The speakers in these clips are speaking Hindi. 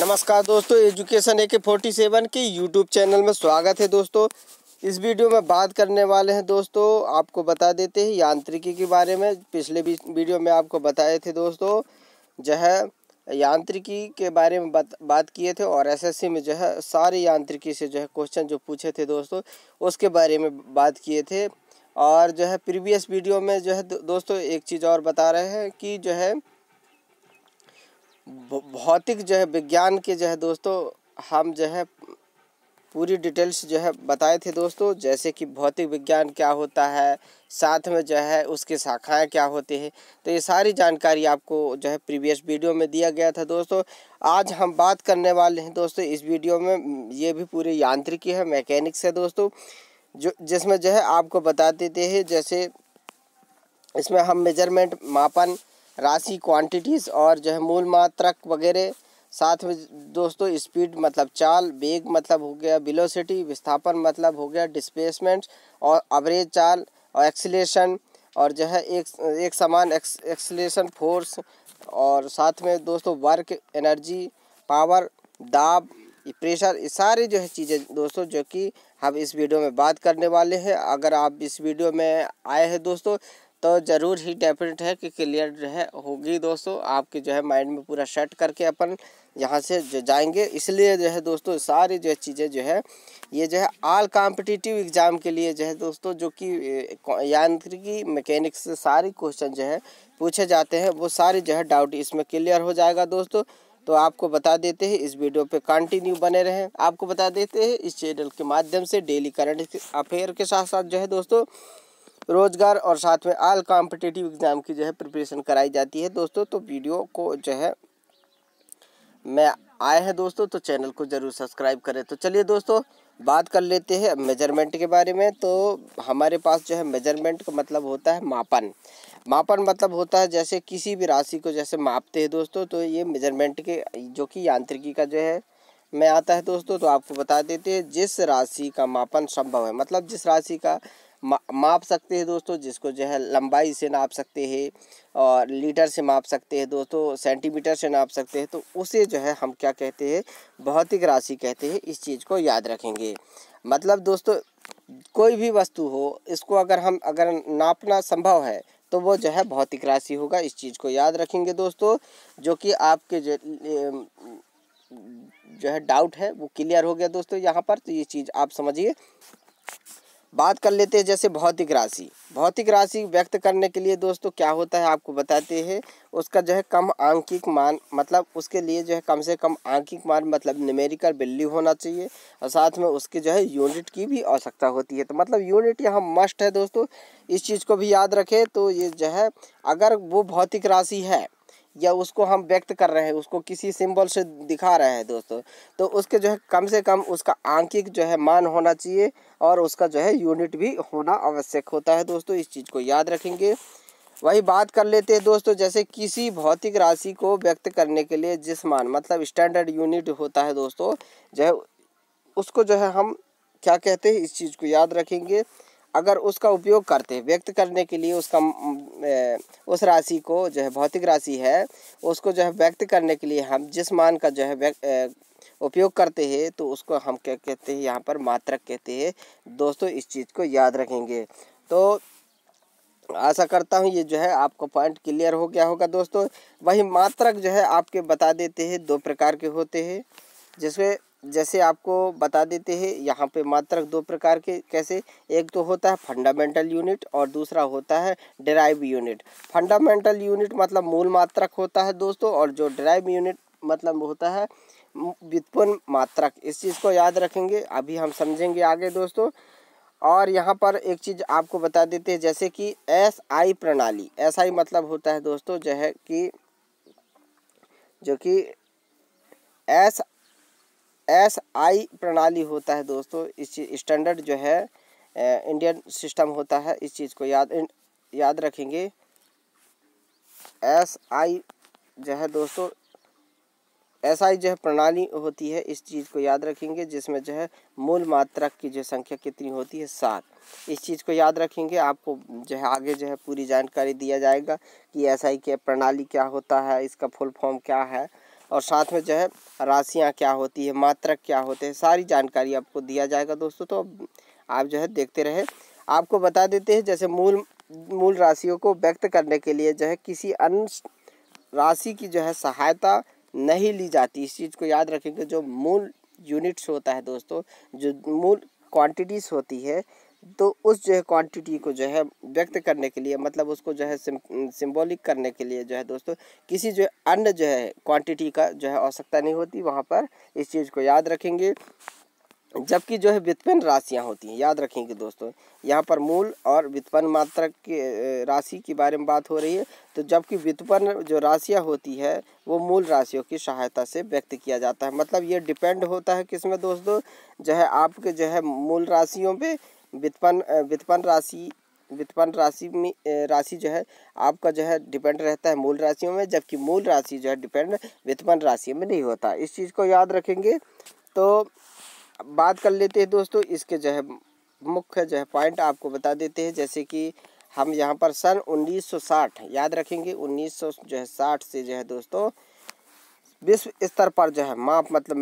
नमस्कार दोस्तों, एजुकेशन AK-47 के यूट्यूब चैनल में स्वागत है। दोस्तों इस वीडियो में बात करने वाले हैं। दोस्तों आपको बता देते हैं यांत्रिकी के बारे में। पिछले वीडियो में आपको बताए थे दोस्तों जो है यांत्रिकी के बारे में बात किए थे और SSC में जो है सारी यांत्रिकी से जो है क्वेश्चन जो पूछे थे दोस्तों उसके बारे में बात किए थे। और जो है प्रीवियस वीडियो में जो है दोस्तों एक चीज़ और बता रहे हैं कि जो है भौतिक जो है विज्ञान के जो है दोस्तों हम जो है पूरी डिटेल्स जो है बताए थे दोस्तों। जैसे कि भौतिक विज्ञान क्या होता है, साथ में जो है उसकी शाखाएं क्या होती हैं, तो ये सारी जानकारी आपको जो है प्रीवियस वीडियो में दिया गया था दोस्तों। आज हम बात करने वाले हैं दोस्तों इस वीडियो में, ये भी पूरी यांत्रिकी है, मैकेनिक्स है दोस्तों, जो जिसमें जो है आपको बता देते हैं। जैसे इसमें हम मेजरमेंट, मापन, राशि, क्वांटिटीज़ और जो है मूल मात्रक वगैरह, साथ में दोस्तों स्पीड मतलब चाल, वेग मतलब हो गया वेलोसिटी, विस्थापन मतलब हो गया डिस्प्लेसमेंट, और एवरेज चाल और एक्सीलरेशन, और जो है एक समान एक्सीलरेशन फोर्स, और साथ में दोस्तों वर्क, एनर्जी, पावर, दाब, प्रेशर, ये सारी जो है चीज़ें दोस्तों जो कि हम इस वीडियो में बात करने वाले हैं। अगर आप इस वीडियो में आए हैं दोस्तों तो ज़रूर ही डेफिनेट है कि क्लियर जो है होगी दोस्तों, आपके जो है माइंड में पूरा सेट करके अपन यहाँ से जो जाएंगे। इसलिए जो है दोस्तों सारी जो है चीज़ें जो है ये जो है ऑल कॉम्पिटिटिव एग्ज़ाम के लिए जो है दोस्तों जो कि यांत्रिकी मैकेनिक्स से सारी क्वेश्चन जो है पूछे जाते हैं, वो सारी जो है डाउट इसमें क्लियर हो जाएगा दोस्तों। तो आपको बता देते हैं इस वीडियो पे कंटिन्यू बने रहें। आपको बता देते हैं इस चैनल के माध्यम से डेली करंट अफेयर के साथ साथ जो है दोस्तों रोजगार और साथ में ऑल कॉम्पिटिटिव एग्ज़ाम की जो है प्रिपरेशन कराई जाती है दोस्तों। तो वीडियो को जो है मैं आए हैं दोस्तों तो चैनल को ज़रूर सब्सक्राइब करें। तो चलिए दोस्तों बात कर लेते हैं मेजरमेंट के बारे में। तो हमारे पास जो है मेजरमेंट का मतलब होता है मापन। मापन मतलब होता है जैसे किसी भी राशि को जैसे मापते हैं दोस्तों, तो ये मेजरमेंट के जो कि यांत्रिकी का जो है में आता है दोस्तों। तो आपको बता देते हैं जिस राशि का मापन संभव है, मतलब जिस राशि का माप सकते हैं दोस्तों, जिसको जो है लंबाई से नाप सकते हैं और लीटर से माप सकते हैं दोस्तों, सेंटीमीटर से नाप सकते हैं, तो उसे जो है हम क्या कहते हैं, भौतिक राशि कहते हैं। इस चीज़ को याद रखेंगे। मतलब दोस्तों कोई भी वस्तु हो, इसको अगर नापना संभव है तो वो जो है भौतिक राशि होगा। इस चीज़ को याद रखेंगे दोस्तों, जो कि आपके जो है डाउट है वो क्लियर हो गया दोस्तों यहाँ पर। तो ये चीज़ आप समझिए। बात कर लेते हैं जैसे भौतिक राशि। भौतिक राशि व्यक्त करने के लिए दोस्तों क्या होता है आपको बताते हैं, उसका जो है कम आंकिक मान, मतलब उसके लिए जो है कम से कम आंकिक मान मतलब न्यूमेरिकल वैल्यू होना चाहिए, और साथ में उसके जो है यूनिट की भी आवश्यकता होती है। तो मतलब यूनिट यहाँ मस्ट है दोस्तों, इस चीज़ को भी याद रखें। तो ये जो है अगर वो भौतिक राशि है या उसको हम व्यक्त कर रहे हैं, उसको किसी सिंबल से दिखा रहे हैं दोस्तों, तो उसके जो है कम से कम उसका आंकिक जो है मान होना चाहिए और उसका जो है यूनिट भी होना आवश्यक होता है दोस्तों। इस चीज़ को याद रखेंगे। वही बात कर लेते हैं दोस्तों, जैसे किसी भौतिक राशि को व्यक्त करने के लिए जिस मान मतलब स्टैंडर्ड यूनिट होता है दोस्तों, जो है उसको जो है हम क्या कहते हैं, इस चीज़ को याद रखेंगे। अगर उसका उपयोग करते हैं व्यक्त करने के लिए, उसका उस राशि को जो है भौतिक राशि है उसको जो है व्यक्त करने के लिए हम जिस मान का जो है उपयोग करते हैं, तो उसको हम क्या कहते हैं, यहाँ पर मात्रक कहते हैं दोस्तों। इस चीज़ को याद रखेंगे। तो आशा करता हूँ ये जो है आपको पॉइंट क्लियर हो गया होगा दोस्तों। वही मात्रक जो है आपके बता देते हैं दो प्रकार के होते हैं, जिसमें जैसे आपको बता देते हैं यहाँ पे मात्रक दो प्रकार के कैसे, एक तो होता है फंडामेंटल यूनिट और दूसरा होता है डिराइव यूनिट। फंडामेंटल यूनिट मतलब मूल मात्रक होता है दोस्तों, और जो डिराइव यूनिट मतलब होता है व्युत्पन्न मात्रक। इस चीज़ को याद रखेंगे, अभी हम समझेंगे आगे दोस्तों। और यहाँ पर एक चीज़ आपको बता देते हैं जैसे कि SI प्रणाली। SI मतलब होता है दोस्तों जो है कि SI प्रणाली होता है दोस्तों। इस स्टैंडर्ड जो है इंडियन सिस्टम होता है। इस चीज़ को याद रखेंगे। SI जो है दोस्तों, SI जो है प्रणाली होती है, इस चीज़ को याद रखेंगे, जिसमें जो है मूल मात्रक की जो संख्या कितनी होती है, 7। इस चीज़ को याद रखेंगे। आपको जो है आगे जो है पूरी जानकारी दिया जाएगा कि SI के प्रणाली क्या होता है, इसका फुल फॉर्म क्या है, और साथ में जो है राशियाँ क्या होती है, मात्रक क्या होते हैं, सारी जानकारी आपको दिया जाएगा दोस्तों। तो आप जो है देखते रहे। आपको बता देते हैं जैसे मूल राशियों को व्यक्त करने के लिए जो है किसी अन्य राशि की जो है सहायता नहीं ली जाती। इस चीज़ को याद रखेंगे। जो मूल यूनिट्स होता है दोस्तों, जो मूल क्वांटिटीज़ होती है, तो उस जो है क्वांटिटी को जो है व्यक्त करने के लिए, मतलब उसको जो है सिंबॉलिक करने के लिए जो है दोस्तों किसी जो अन्य जो है क्वांटिटी का जो है आवश्यकता नहीं होती वहाँ पर। इस चीज़ को याद रखेंगे। जबकि जो है व्युत्पन्न राशियाँ होती हैं, याद रखेंगे दोस्तों, यहाँ पर मूल और व्युत्पन्न मात्रक की राशि के बारे में बात हो रही है। तो जबकि व्युत्पन्न जो राशियाँ होती है वो मूल राशियों की सहायता से व्यक्त किया जाता है। मतलब ये डिपेंड होता है किस में दोस्तों, जो है आपके जो है मूल राशियों पे। व्युत्पन्न राशि जो है आपका जो है डिपेंड रहता है मूल राशियों में, जबकि मूल राशि जो है डिपेंड व्युत्पन्न राशियों में नहीं होता। इस चीज़ को याद रखेंगे। तो बात कर लेते हैं दोस्तों इसके जो है मुख्य जो है पॉइंट आपको बता देते हैं। जैसे कि हम यहाँ पर सन 1960 याद रखेंगे। 1960 से जो है दोस्तों विश्व स्तर पर जो है माप मतलब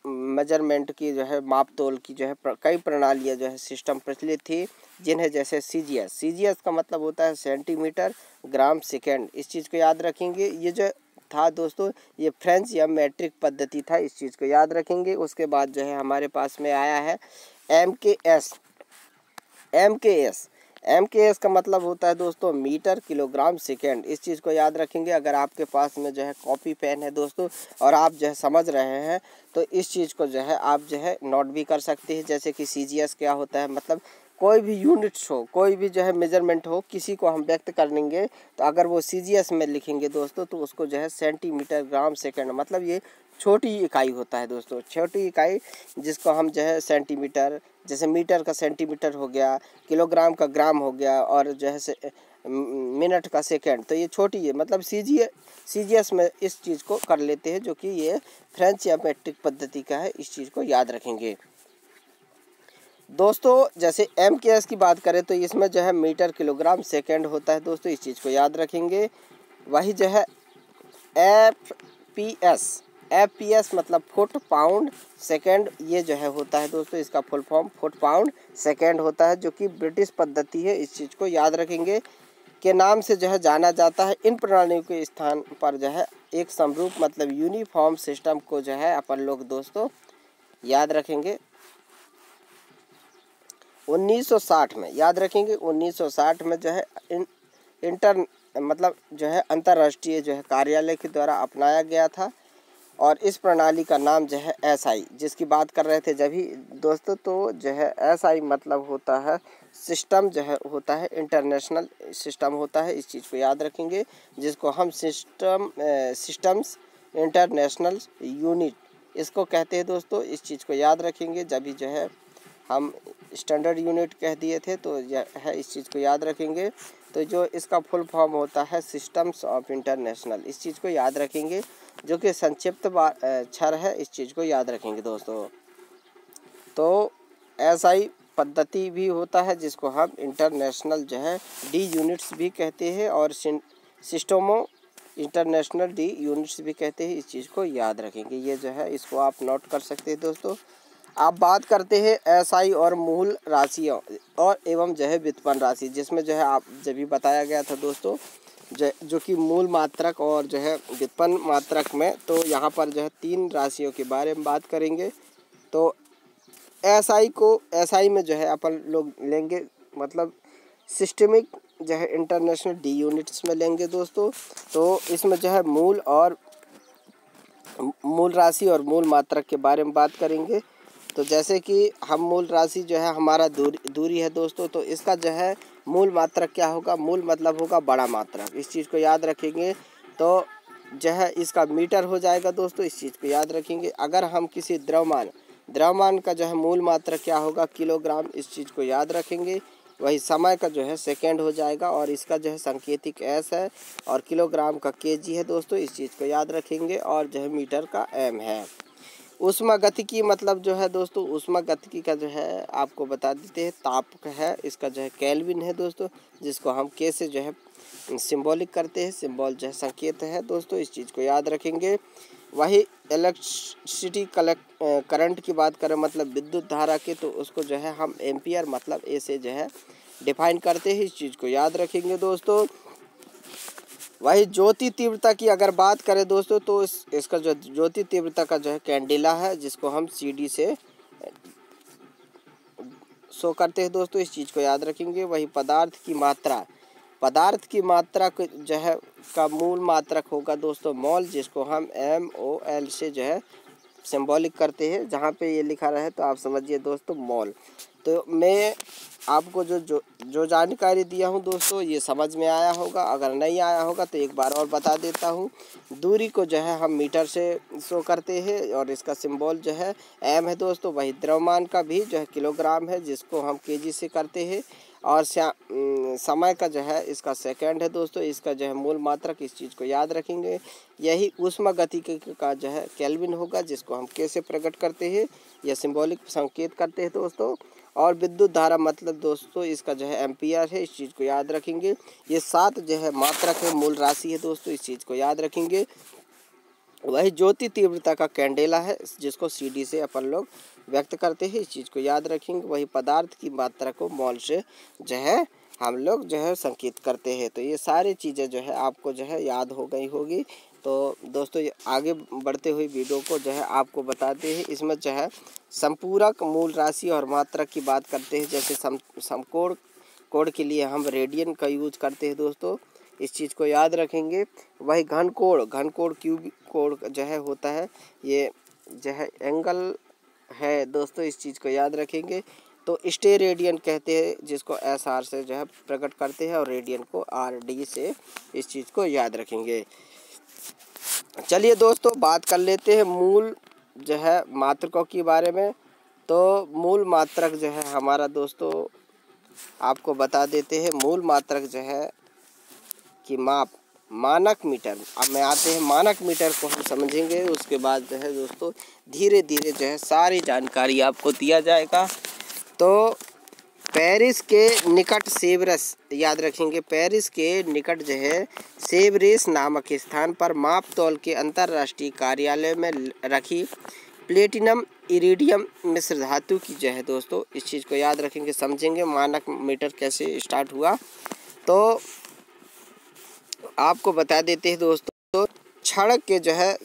मेजरमेंट की जो है माप तोल की जो है कई प्रणालियाँ जो है सिस्टम प्रचलित थी, जिन्हें जैसे सीजीएस का मतलब होता है सेंटीमीटर ग्राम सेकेंड। इस चीज़ को याद रखेंगे। ये जो था दोस्तों ये फ्रेंच या मैट्रिक पद्धति था। इस चीज़ को याद रखेंगे। उसके बाद जो है हमारे पास में आया है एमकेएस का मतलब होता है दोस्तों मीटर किलोग्राम सेकेंड। इस चीज़ को याद रखेंगे। अगर आपके पास में जो है कॉपी पेन है दोस्तों और आप जो है समझ रहे हैं तो इस चीज़ को जो है आप जो है नोट भी कर सकते हैं। जैसे कि सीजीएस क्या होता है, मतलब कोई भी यूनिट्स हो, कोई भी जो है मेजरमेंट हो, किसी को हम व्यक्त करेंगे तो अगर वो सीजीएस में लिखेंगे दोस्तों तो उसको जो है सेंटीमीटर ग्राम सेकेंड, मतलब ये छोटी इकाई होता है दोस्तों, छोटी इकाई जिसको हम जो है सेंटीमीटर, जैसे मीटर का सेंटीमीटर हो गया, किलोग्राम का ग्राम हो गया, और जो है मिनट का सेकंड, तो ये छोटी है। मतलब सीजीएस में इस चीज़ को कर लेते हैं, जो कि ये फ्रेंच या मैट्रिक पद्धति का है। इस चीज़ को याद रखेंगे दोस्तों। जैसे एमकेएस की बात करें तो इसमें जो है मीटर किलोग्राम सेकंड होता है दोस्तों। इस चीज़ को याद रखेंगे। वही जो है एफपीएस मतलब फुट पाउंड सेकंड, ये जो है होता है दोस्तों, इसका full form foot pound second होता है, जो कि ब्रिटिश पद्धति है। इस चीज़ को याद रखेंगे के नाम से जो है जाना जाता है। इन प्रणालियों के स्थान पर जो है एक समरूप मतलब यूनिफॉर्म सिस्टम को जो है अपन लोग दोस्तों याद रखेंगे। 1960 में याद रखेंगे, 1960 में जो है इंटर मतलब जो है अंतर्राष्ट्रीय जो है कार्यालय के द्वारा अपनाया गया था। और इस प्रणाली का नाम जो है एसआई, जिसकी बात कर रहे थे जब ही दोस्तों, तो जो है एसआई मतलब होता है सिस्टम, जो है होता है इंटरनेशनल सिस्टम होता है। इस चीज़ को याद रखेंगे, जिसको हम सिस्टम्स इंटरनेशनल यूनिट इसको कहते हैं दोस्तों। इस चीज़ को याद रखेंगे। जब भी जो है हम स्टैंडर्ड यूनिट कह दिए थे तो यह है, इस चीज़ को याद रखेंगे। तो जो इसका फुल फॉर्म होता है सिस्टम्स ऑफ इंटरनेशनल, इस चीज़ को याद रखेंगे, जो कि संक्षिप्त अक्षर है। इस चीज़ को याद रखेंगे दोस्तों। तो एसआई पद्धति भी होता है, जिसको हम इंटरनेशनल जो है डी यूनिट्स भी कहते हैं, और सिस्टमों इंटरनेशनल डी यूनिट्स भी कहते हैं। इस चीज़ को याद रखेंगे। ये जो है इसको आप नोट कर सकते हैं दोस्तों। आप बात करते हैं एसआई और मूल राशियों और एवं जो है व्युत्पन्न राशि, जिसमें जो है आप जब भी बताया गया था दोस्तों जो कि मूल मात्रक और जो है व्युत्पन्न मात्रक में, तो यहाँ पर जो है 3 राशियों के बारे में बात करेंगे। तो एसआई में जो है अपन लोग लेंगे मतलब सिस्टमिक जो है इंटरनेशनल डी यूनिट्स में लेंगे दोस्तों। तो इसमें जो है मूल राशि और मूल मात्रक के बारे में बात करेंगे। तो जैसे कि हम मूल राशि जो है हमारा दूरी है दोस्तों, तो इसका जो है मूल मात्रक क्या होगा, मूल मतलब होगा बड़ा मात्रक। इस चीज़ को याद रखेंगे। तो जो है इसका मीटर हो जाएगा दोस्तों। इस चीज़ को याद रखेंगे। अगर हम किसी द्रव्यमान का जो है मूल मात्रक क्या होगा, किलोग्राम। इस चीज़ को याद रखेंगे। वही समय का जो है सेकेंड हो जाएगा, और इसका जो है सांकेतिक एस है, और किलोग्राम का केजी है दोस्तों। इस चीज़ को याद रखेंगे। और जो है मीटर का एम है। ऊष्मागतिकी मतलब जो है दोस्तों, ऊष्मागतिकी का जो है आपको बता देते हैं ताप है, इसका जो है केल्विन है दोस्तों, जिसको हम के से जो है सिंबॉलिक करते हैं। सिंबल जो है संकेत है दोस्तों। इस चीज़ को याद रखेंगे। वही इलेक्ट्रिसिटी करंट की बात करें मतलब विद्युत धारा की, तो उसको जो है हम एम्पियर मतलब ए से जो है डिफाइन करते हैं। इस चीज़ को याद रखेंगे दोस्तों। वही ज्योति तीव्रता की अगर बात करें दोस्तों, तो इसका जो ज्योति तीव्रता का जो है कैंडेला है, जिसको हम CD से शो करते हैं दोस्तों। इस चीज़ को याद रखेंगे। वही पदार्थ की मात्रा को जो है का मूल मात्रक होगा दोस्तों मोल, जिसको हम MOL से जो है सिंबॉलिक करते हैं। जहाँ पे ये लिखा रहे तो आप समझिए दोस्तों मोल। तो मैं आपको जो जानकारी दिया हूँ दोस्तों, ये समझ में आया होगा। अगर नहीं आया होगा तो एक बार और बता देता हूँ। दूरी को जो है हम मीटर से शो करते हैं और इसका सिंबल जो है M है दोस्तों। वही द्रव्यमान का भी जो है किलोग्राम है, जिसको हम kg से करते हैं। और समय का जो है इसका सेकंड है दोस्तों। इसका जो है मूल मात्रक, इस चीज़ को याद रखेंगे। यही ऊष्मागतिकी का जो है केल्विन होगा, जिसको हम K से प्रकट करते हैं या सिंबॉलिक संकेत करते हैं दोस्तों। और विद्युत धारा मतलब दोस्तों इसका जो है एम्पियर है। इस चीज़ को याद रखेंगे। ये 7 जो है मात्रक है, मूल राशि है दोस्तों। इस चीज़ को याद रखेंगे। वही ज्योति तीव्रता का कैंडेला है, जिसको CD से अपन लोग व्यक्त करते हैं। इस चीज़ को याद रखेंगे। वही पदार्थ की मात्रा को मोल से जो है हम लोग जो है संकेत करते हैं। तो ये सारी चीज़ें जो है आपको जो है याद हो गई होगी। तो दोस्तों आगे बढ़ते हुए वीडियो को जो है आपको बताते हैं। इसमें जो है संपूरक मूल राशि और मात्रा की बात करते हैं। जैसे समकोण कोण के लिए हम रेडियन का यूज करते हैं दोस्तों। इस चीज़ को याद रखेंगे। वही घन कोण क्यूबिक कोण जो है होता है, ये जो है एंगल है दोस्तों। इस चीज़ को याद रखेंगे। तो स्टेरेडियन कहते हैं, जिसको SR से जो है प्रकट करते हैं, और रेडियन को RD से। इस चीज़ को याद रखेंगे। चलिए दोस्तों बात कर लेते हैं मूल जो है मात्रकों के बारे में। तो मूल मात्रक जो है हमारा दोस्तों आपको बता देते हैं। मूल मात्रक जो है कि मानक मीटर। अब मैं आते हैं मानक मीटर को हम समझेंगे। उसके बाद जो है दोस्तों धीरे धीरे जो है सारी जानकारी आपको दिया जाएगा। तो पेरिस के निकट सेवरस, याद रखेंगे, पेरिस के निकट जो है सेवरेस नामक स्थान पर माप तौल के अंतर्राष्ट्रीय कार्यालय में रखी प्लेटिनम इरिडियम मिश्र धातु की जो है दोस्तों, इस चीज़ को याद रखेंगे, समझेंगे मानक मीटर कैसे स्टार्ट हुआ। तो आपको बता देते हैं दोस्तों, क्षण के जो है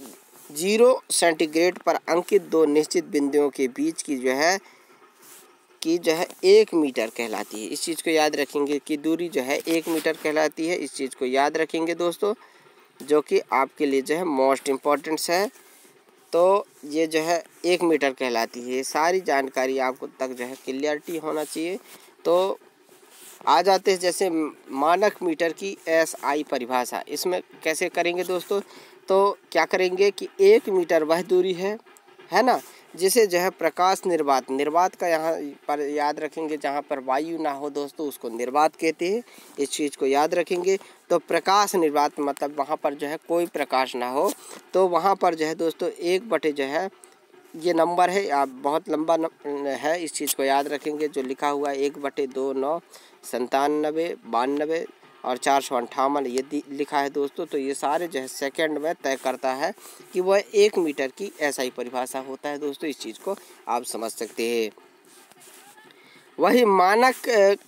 0 सेंटीग्रेड पर अंकित 2 निश्चित बिंदुओं के बीच की जो है 1 मीटर कहलाती है। इस चीज़ को याद रखेंगे कि दूरी जो है 1 मीटर कहलाती है। इस चीज़ को याद रखेंगे दोस्तों, जो कि आपके लिए जो है मोस्ट इम्पॉर्टेंट है। तो ये जो है 1 मीटर कहलाती है। ये सारी जानकारी आपको तक जो है क्लियरिटी होना चाहिए। तो आ जाते हैं जैसे मानक मीटर की SI परिभाषा। इसमें कैसे करेंगे दोस्तों, तो क्या करेंगे कि 1 मीटर वह दूरी है ना, जिसे जो है प्रकाश निर्वात का यहाँ पर याद रखेंगे। जहाँ पर वायु ना हो दोस्तों, उसको निर्वात कहते हैं। इस चीज़ को याद रखेंगे। तो प्रकाश निर्वात मतलब वहाँ पर जो है कोई प्रकाश ना हो, तो वहाँ पर जो है दोस्तों 1/, जो है ये नंबर है, आप बहुत लंबा है। इस चीज़ को याद रखेंगे। जो लिखा हुआ है 1/2, 9, 97, 92 और 458 ये लिखा है दोस्तों। तो ये सारे जो है सेकंड में तय करता है कि वह 1 मीटर की SI परिभाषा होता है दोस्तों। इस चीज़ को आप समझ सकते हैं। वही मानक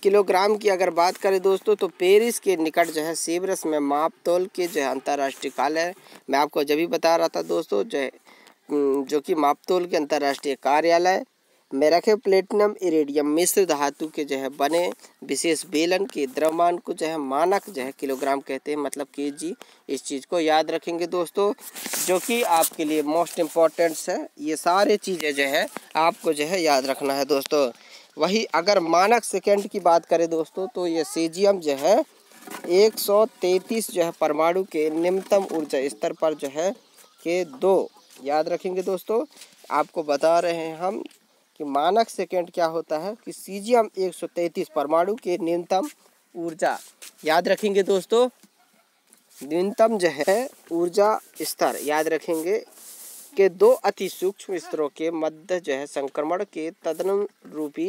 किलोग्राम की अगर बात करें दोस्तों, तो पेरिस के निकट जो है सेवरस में माप तौल के जो है अंतर्राष्ट्रीय कार्यालय, मैं आपको जब भी बता रहा था दोस्तों, जो कि माप तौल के अंतर्राष्ट्रीय कार्यालय में रखे प्लेटिनम इरिडियम मिश्र धातु के जो है बने विशेष बेलन के द्रव्यमान को जो है मानक जो है किलोग्राम कहते हैं, मतलब kg। इस चीज़ को याद रखेंगे दोस्तों, जो कि आपके लिए मोस्ट इम्पॉर्टेंट है। ये सारे चीज़ें जो है आपको जो है याद रखना है दोस्तों। वही अगर मानक सेकेंड की बात करें दोस्तों, तो ये सीजियम जो है 133 जो है परमाणु के निम्नतम ऊर्जा स्तर पर जो है के 2, याद रखेंगे दोस्तों। आपको बता रहे हैं हम कि मानक सेकेंड क्या होता है कि सीजियम 133 परमाणु के न्यूनतम ऊर्जा, याद रखेंगे दोस्तों, न्यूनतम जो है ऊर्जा स्तर याद रखेंगे के 2 अति सूक्ष्म स्तरों के मध्य जो है संक्रमण के तदनुरूपी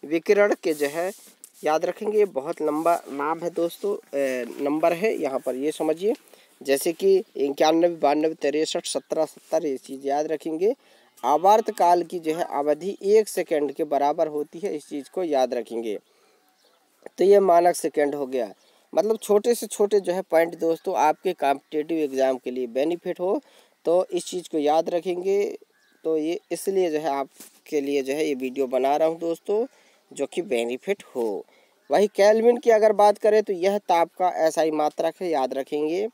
विकिरण के जो है, याद रखेंगे। ये बहुत लंबा नाम है दोस्तों, नंबर है यहाँ पर, ये समझिए। जैसे कि 91, 92, 63, 17, 70 ये चीज़ याद रखेंगे। आवर्त काल की जो है अवधि 1 सेकंड के बराबर होती है, इस चीज़ को याद रखेंगे। तो ये मानक सेकंड हो गया। मतलब छोटे से छोटे जो है पॉइंट दोस्तों आपके कॉम्पिटिटिव एग्ज़ाम के लिए बेनिफिट हो, तो इस चीज़ को याद रखेंगे। तो ये इसलिए जो है आपके लिए जो है ये वीडियो बना रहा हूँ दोस्तों, जो कि बेनिफिट हो। वही केल्विन की अगर बात करें तो यह ताप का SI मात्रक है, याद रखेंगे।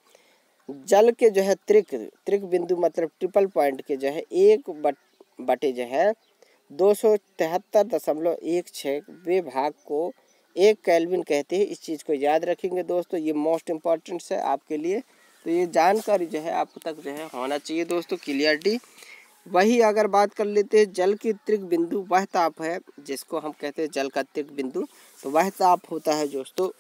जल के जो है त्रिक बिंदु मतलब ट्रिपल पॉइंट के जो है 1/, जो है 273.16 भाग को 1 केल्विन कहते हैं। इस चीज़ को याद रखेंगे दोस्तों, ये मोस्ट इम्पॉर्टेंट है आपके लिए। तो ये जानकारी जो है आप तक जो है होना चाहिए दोस्तों, क्लियरिटी। वही अगर बात कर लेते हैं जल की त्रिक बिंदु, वह ताप है जिसको हम कहते हैं जल का त्रिक बिंदु। तो वह ताप होता है दोस्तों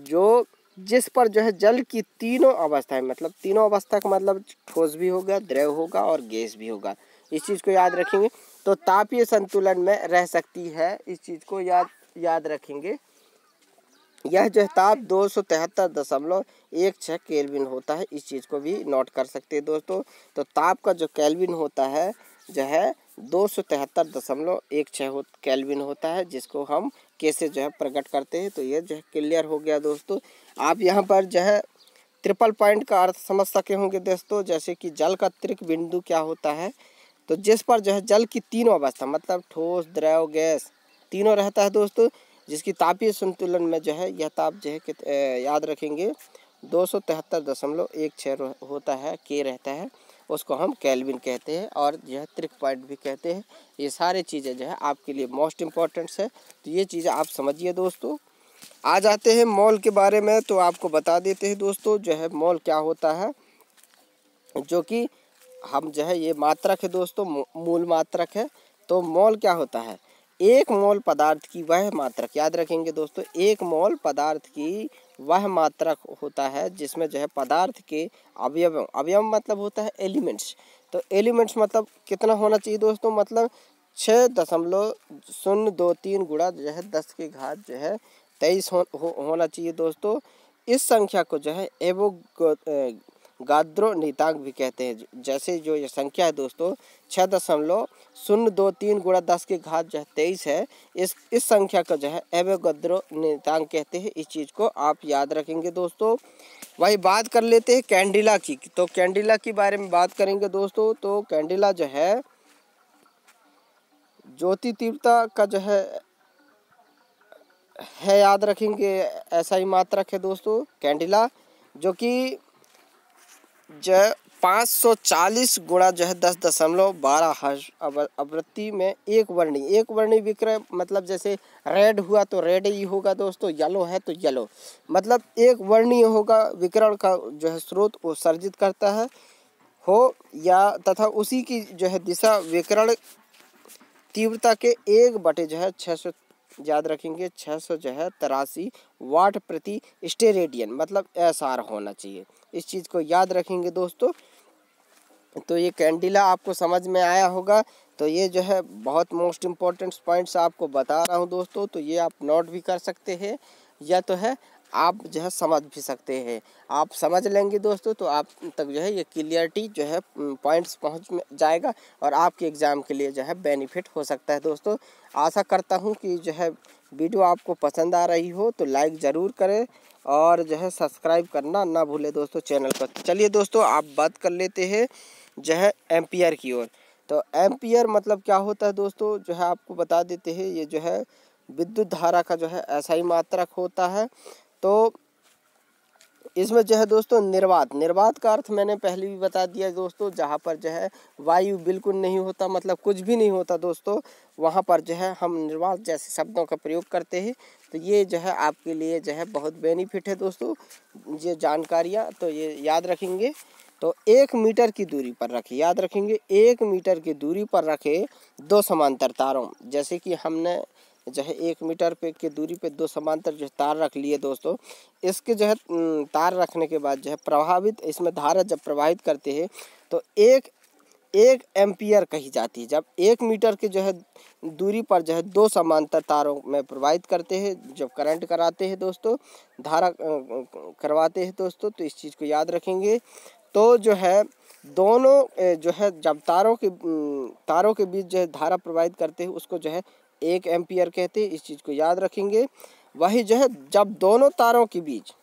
जो जिस पर जो है जल की तीनों अवस्थाएं, मतलब तीनों अवस्था का मतलब ठोस भी होगा, द्रव होगा और गैस भी होगा, इस चीज़ को याद रखेंगे। तो तापीय संतुलन में रह सकती है, इस चीज़ को याद रखेंगे। यह जो है ताप 273.16 केल्विन होता है, इस चीज़ को भी नोट कर सकते हैं दोस्तों। तो ताप का जो केल्विन होता है जो है 273.16 केल्विन होता है, जिसको हम कैसे जो है प्रकट करते हैं। तो ये जो है क्लियर हो गया दोस्तों। आप यहाँ पर जो है ट्रिपल पॉइंट का अर्थ समझ सके होंगे दोस्तों, जैसे कि जल का त्रिक बिंदु क्या होता है। तो जिस पर जो है जल की तीनों अवस्था मतलब ठोस, द्रव, गैस तीनों रहता है दोस्तों, जिसकी तापीय संतुलन में जो है यह ताप जो है याद रखेंगे 273.16 होता है, के रहता है, उसको हम केल्विन कहते हैं और यह त्रिक पॉइंट भी कहते हैं। ये सारे चीज़ें जो है आपके लिए मोस्ट इम्पॉर्टेंट्स है, तो ये चीज़ें आप समझिए दोस्तों। आ जाते हैं मोल के बारे में, तो आपको बता देते हैं दोस्तों जो है मोल क्या होता है, जो कि हम जो है ये मात्रक है दोस्तों, मूल मात्रक है। तो मोल क्या होता है, 1 मोल पदार्थ की वह मात्रक, याद रखेंगे दोस्तों, 1 मोल पदार्थ की वह मात्रक होता है जिसमें जो है पदार्थ के अवयव मतलब होता है एलिमेंट्स। तो एलिमेंट्स मतलब कितना होना चाहिए दोस्तों, मतलब 6.023 गुणा जो है 10 की घात जो है 23 होना चाहिए दोस्तों। इस संख्या को जो है एवोगाद्रो नियतांक भी कहते हैं। जैसे जो ये संख्या है दोस्तों 6.023 गुणा 10 की घात जो है 23 है, इस संख्या को जो है एवोगाद्रो नियतांक कहते हैं। इस चीज़ को आप याद रखेंगे दोस्तों। वही बात कर लेते हैं कैंडिला की। तो कैंडिला के बारे में बात करेंगे दोस्तों। तो कैंडिला जो है ज्योति तीव्रता का जो है याद रखेंगे ऐसा ही मात्रक है दोस्तों कैंडिला, जो कि जो 540 गुणा जो है 10.12 हर्ट्ज आवृत्ति में एक वर्णी विक्रय, मतलब जैसे रेड हुआ तो रेड ही होगा दोस्तों, येलो है तो येलो, मतलब एक वर्णीय होगा, विकिरण का जो है स्रोत वो सर्जित करता है हो या तथा उसी की जो है दिशा विकिरण तीव्रता के 1/, जो है 600, याद रखेंगे 600 जो है 83 वाट प्रति स्टेरेडियन, मतलब SR होना चाहिए। इस चीज़ को याद रखेंगे दोस्तों। तो ये कैंडिला आपको समझ में आया होगा। तो ये जो है बहुत मोस्ट इम्पॉर्टेंट पॉइंट्स आपको बता रहा हूँ दोस्तों। तो ये आप नोट भी कर सकते हैं या तो है आप जो है समझ भी सकते हैं। आप समझ लेंगे दोस्तों तो आप तक जो है ये क्लियरिटी जो है पॉइंट्स पहुंच जाएगा और आपके एग्ज़ाम के लिए जो है बेनिफिट हो सकता है दोस्तों। आशा करता हूं कि जो है वीडियो आपको पसंद आ रही हो तो लाइक ज़रूर करें और जो है सब्सक्राइब करना ना भूलें दोस्तों चैनल पर। चलिए दोस्तों आप बात कर लेते हैं जो है एम्पियर की ओर। तो एम्पियर मतलब क्या होता है दोस्तों, जो है आपको बता देते हैं। ये जो है विद्युत धारा का जो है ऐसा ही मात्रक होता है। तो इसमें जो है दोस्तों निर्वात का अर्थ मैंने पहले भी बता दिया दोस्तों, जहाँ पर जो है वायु बिल्कुल नहीं होता, मतलब कुछ भी नहीं होता दोस्तों, वहाँ पर जो है हम निर्वात जैसे शब्दों का प्रयोग करते हैं। तो ये जो है आपके लिए जो है बहुत बेनिफिट है दोस्तों, ये जानकारियाँ तो ये याद रखेंगे। तो 1 मीटर की दूरी पर रखें, याद रखेंगे 1 मीटर की दूरी पर रखे 2 समांतर तारों, जैसे कि हमने जो है 1 मीटर पे की दूरी पे 2 समांतर जो तार रख लिए दोस्तों। इसके जो है तार रखने के बाद जो है प्रभावित इसमें धारा जब प्रवाहित करते हैं तो 1 एम्पियर कही जाती है। जब 1 मीटर के जो है दूरी पर जो है 2 समांतर तारों में प्रवाहित करते हैं, जब करंट कराते हैं दोस्तों, धारा करवाते हैं दोस्तों, तो इस चीज़ को याद रखेंगे। तो जो है दोनों जो है जब तारों के बीच जो है धारा प्रवाहित करते हैं उसको जो है 1 एम्पियर कहते हैं, इस चीज़ को याद रखेंगे। वही जो है जब दोनों तारों के बीच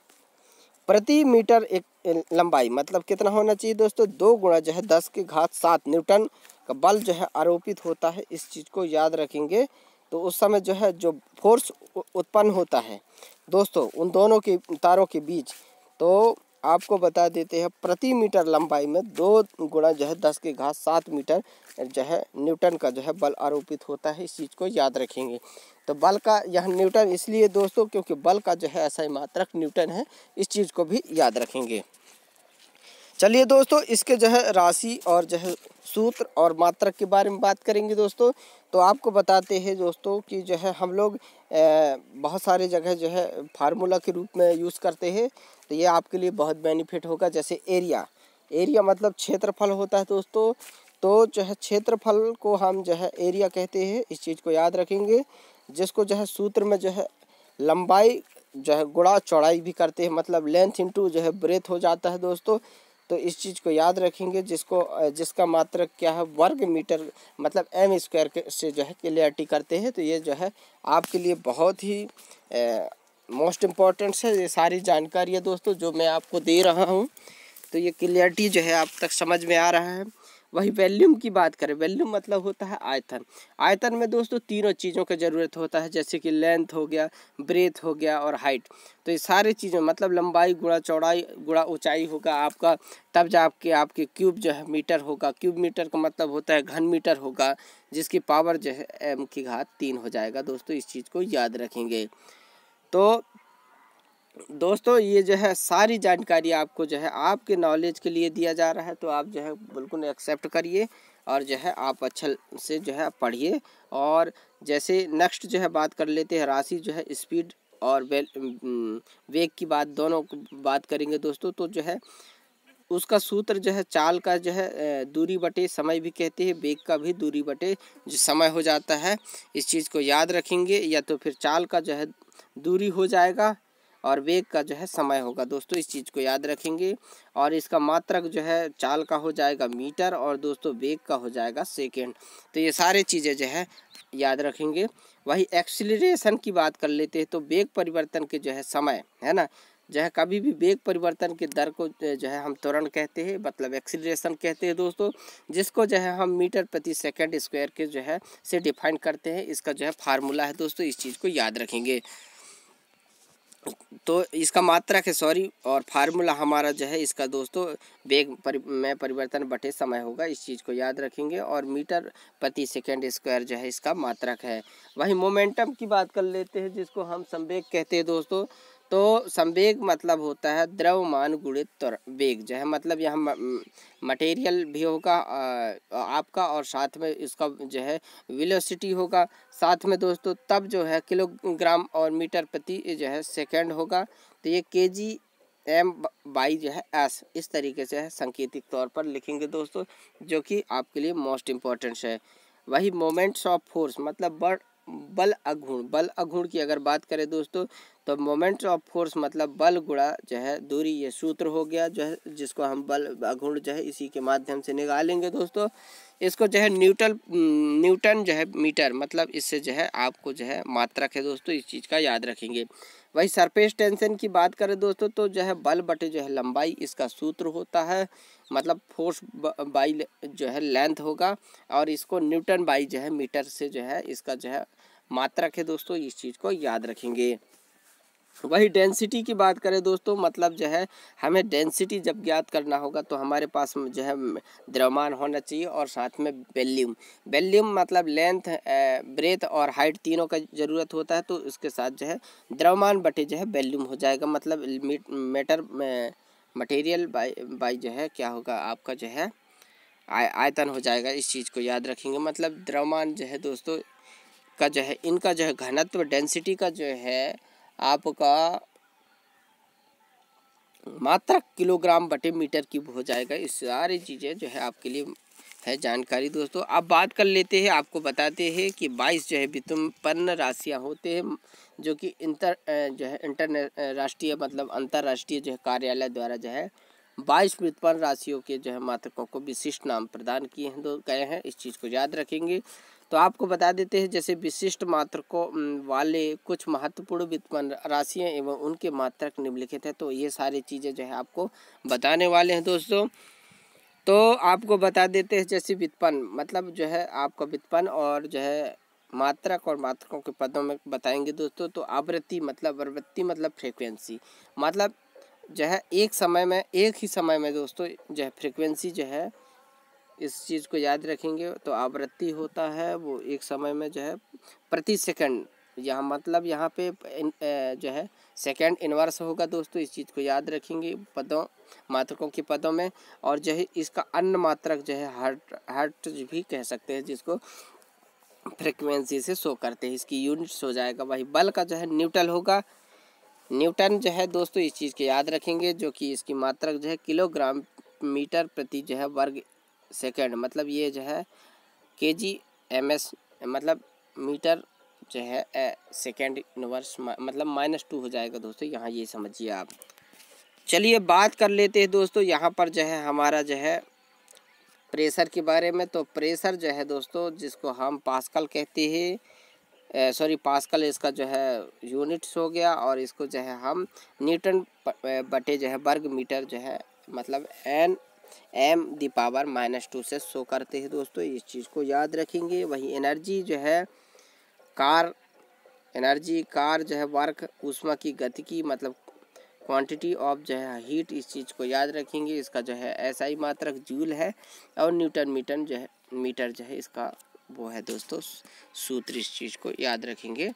प्रति मीटर एक लंबाई मतलब कितना होना चाहिए दोस्तों, 2 गुणा जो है 10⁻7 न्यूटन का बल जो है आरोपित होता है, इस चीज़ को याद रखेंगे। तो उस समय जो है जो फोर्स उत्पन्न होता है दोस्तों उन दोनों के तारों के बीच, तो आपको बता देते हैं प्रति मीटर लंबाई में 2 गुणा जो है 10⁻7 मीटर जो है न्यूटन का जो है बल आरोपित होता है, इस चीज़ को याद रखेंगे। तो बल का यह न्यूटन इसलिए दोस्तों क्योंकि बल का जो है ऐसा ही मात्रक न्यूटन है, इस चीज़ को भी याद रखेंगे। चलिए दोस्तों, इसके जो है राशि और जो है सूत्र और मात्रक के बारे में बात करेंगे दोस्तों। तो आपको बताते हैं दोस्तों कि जो है हम लोग बहुत सारे जगह जो है फार्मूला के रूप में यूज़ करते हैं, तो ये आपके लिए बहुत बेनिफिट होगा। जैसे एरिया मतलब क्षेत्रफल होता है दोस्तों, तो जो है क्षेत्रफल को हम जो है एरिया कहते हैं, इस चीज़ को याद रखेंगे। जिसको जो है सूत्र में जो है लंबाई जो है गुणा चौड़ाई भी करते हैं, मतलब लेंथ इंटू जो है ब्रेथ हो जाता है दोस्तों, तो इस चीज़ को याद रखेंगे। जिसका मात्रक क्या है वर्ग मीटर मतलब m² से जो है क्लियरिटी करते हैं। तो ये जो है आपके लिए बहुत ही मोस्ट इम्पॉर्टेंट है ये सारी जानकारी है दोस्तों जो मैं आपको दे रहा हूँ। तो ये क्लियरिटी जो है आप तक समझ में आ रहा है। वही वॉल्यूम की बात करें, वॉल्यूम मतलब होता है आयतन। आयतन में दोस्तों तीनों चीज़ों का ज़रूरत होता है, जैसे कि लेंथ हो गया, ब्रेथ हो गया और हाइट। तो ये सारी चीज़ें मतलब लंबाई गुणा चौड़ाई गुणा ऊंचाई होगा आपका, तब जाके आपके क्यूब जो है मीटर होगा। क्यूब मीटर का मतलब होता है घन मीटर होगा, जिसकी पावर जो है m³ हो जाएगा दोस्तों, इस चीज़ को याद रखेंगे। तो दोस्तों ये जो है सारी जानकारी आपको जो है आपके नॉलेज के लिए दिया जा रहा है, तो आप जो है बिल्कुल एक्सेप्ट करिए और जो है आप अच्छे से जो है पढ़िए। और जैसे नेक्स्ट जो है बात कर लेते हैं राशि जो है स्पीड और वेग की बात, दोनों बात करेंगे दोस्तों। तो जो है उसका सूत्र जो है चाल का जो है दूरी बटे समय भी कहते हैं, वेग का भी दूरी बटे जो समय हो जाता है, इस चीज़ को याद रखेंगे। या तो फिर चाल का जो है दूरी हो जाएगा और वेग का जो है समय होगा दोस्तों, इस चीज़ को याद रखेंगे। और इसका मात्रक जो है चाल का हो जाएगा मीटर और दोस्तों वेग का हो जाएगा सेकेंड। तो ये सारी चीज़ें जो है याद रखेंगे। वही एक्सीलरेशन की बात कर लेते हैं, तो वेग परिवर्तन के जो है समय है ना, जो है कभी भी वेग परिवर्तन के दर को जो है हम त्वरण कहते हैं, मतलब एक्सीलरेशन कहते हैं दोस्तों, जिसको जो है हम मीटर प्रति सेकंड स्क्वायर के जो है से डिफाइन करते हैं। इसका जो है फार्मूला है दोस्तों, इस चीज़ को याद रखेंगे। तो इसका मात्रक है सॉरी, और फार्मूला हमारा जो है इसका दोस्तों वेग में परिवर्तन बटे समय होगा, इस चीज़ को याद रखेंगे। और मीटर प्रति सेकंड स्क्वायर जो है इसका मात्रक है। वही मोमेंटम की बात कर लेते हैं, जिसको हम संवेग कहते हैं दोस्तों। तो संवेग मतलब होता है द्रव्यमान गुणित वेग, जो है मतलब यहाँ मटेरियल भी होगा आपका, और साथ में इसका जो है वेलोसिटी होगा साथ में दोस्तों, तब जो है किलोग्राम और मीटर प्रति जो है सेकंड होगा। तो ये kg/m जो है s इस तरीके से है सांकेतिक तौर पर लिखेंगे दोस्तों, जो कि आपके लिए मोस्ट इम्पॉर्टेंट है। वही मोमेंट्स ऑफ फोर्स मतलब बल अघूर्ण की अगर बात करें दोस्तों, तो मोमेंट्स ऑफ फोर्स मतलब बल गुणा जो है दूरी, ये सूत्र हो गया जो है, जिसको हम बल अघूर्ण जो है इसी के माध्यम से निकालेंगे दोस्तों। इसको जो है न्यूटन जो है मीटर मतलब इससे जो है आपको जो है मात्रक है दोस्तों, इस चीज़ का याद रखेंगे। वही सरफेस टेंशन की बात करें दोस्तों, तो जो है बल बटे जो है लंबाई इसका सूत्र होता है, मतलब फोर्स बाई जो है लेंथ होगा, और इसको न्यूटन बाई जो है मीटर से जो है इसका जो है मात्रक है दोस्तों, इस चीज़ को याद रखेंगे। वही डेंसिटी की बात करें दोस्तों, मतलब जो है हमें डेंसिटी जब ज्ञात करना होगा तो हमारे पास जो है द्रव्यमान होना चाहिए और साथ में वॉल्यूम मतलब लेंथ ब्रेथ और हाइट तीनों का ज़रूरत होता है। तो इसके साथ जो है द्रव्यमान बटे जो है वॉल्यूम हो जाएगा, मतलब मटेरियल बाई जो है क्या होगा आपका जो है आयतन हो जाएगा, इस चीज़ को याद रखेंगे। मतलब द्रव्यमान जो है दोस्तों का जो है इनका जो है घनत्व डेंसिटी का जो है आपका मात्रक किलोग्राम बटे मीटर क्यूब हो जाएगा। इस सारी चीज़ें जो है आपके लिए है जानकारी दोस्तों। अब बात कर लेते हैं, आपको बताते हैं कि 22 जो है व्युत्पन्न राशियाँ होते हैं जो कि जो है राष्ट्रीय मतलब अंतर्राष्ट्रीय जो है कार्यालय द्वारा जो है 22 व्युत्पन्न राशियों के जो है मात्रकों को विशिष्ट नाम प्रदान किए हैं गए हैं। इस चीज़ को याद रखेंगे। तो आपको बता देते हैं जैसे विशिष्ट मात्रकों वाले कुछ महत्वपूर्ण व्युत्पन्न राशियाँ एवं उनके मात्रक निम्नलिखित है। तो ये सारी चीज़ें जो है आपको बताने वाले हैं दोस्तों। तो आपको बता देते हैं जैसे व्युत्पन्न मतलब जो है आपका व्युत्पन्न और जो है मात्रक और मात्रकों के पदों में बताएंगे दोस्तों। तो आवृत्ति मतलब फ्रीक्वेंसी, मतलब जो है एक ही समय में दोस्तों जो है फ्रीक्वेंसी जो है, इस चीज़ को याद रखेंगे। तो आवृत्ति होता है वो एक समय में जो है प्रति सेकंड, यहाँ मतलब यहाँ पे जो है सेकंड इनवर्स होगा दोस्तों। इस चीज़ को याद रखेंगे पदों मात्रकों के पदों में। और जो है इसका अन्य मात्रक जो है हर्ट्ज भी कह सकते हैं, जिसको फ्रिक्वेंसी से शो करते हैं। इसकी यूनिट्स हो जाएगा वही। बल का जो है न्यूटन होगा, न्यूटन जो है दोस्तों इस चीज़ के याद रखेंगे, जो कि इसकी मात्रक जो है किलोग्राम मीटर प्रति जो है वर्ग सेकंड, मतलब ये जो है केजी एमएस मतलब मीटर जो है सेकंड इनवर्स मतलब -2 हो जाएगा दोस्तों, यहाँ ये समझिए आप। चलिए बात कर लेते हैं दोस्तों यहाँ पर जो है हमारा जो है प्रेशर के बारे में। तो प्रेशर जो है दोस्तों जिसको हम पास्कल कहते हैं, पास्कल इसका जो है यूनिट्स हो गया, और इसको जो है हम न्यूटन बटे जो है वर्ग मीटर जो है मतलब N/-2 से शो करते हैं दोस्तों। इस चीज़ को याद रखेंगे। वही एनर्जी जो है कार जो है वर्क ऊष्मा की गतिकी मतलब क्वांटिटी ऑफ जो है हीट, इस चीज़ को याद रखेंगे। इसका जो है एसआई मात्रक जूल है, और न्यूटन मीटर जो है इसका वो है दोस्तों सूत्र। इस चीज़ को याद रखेंगे।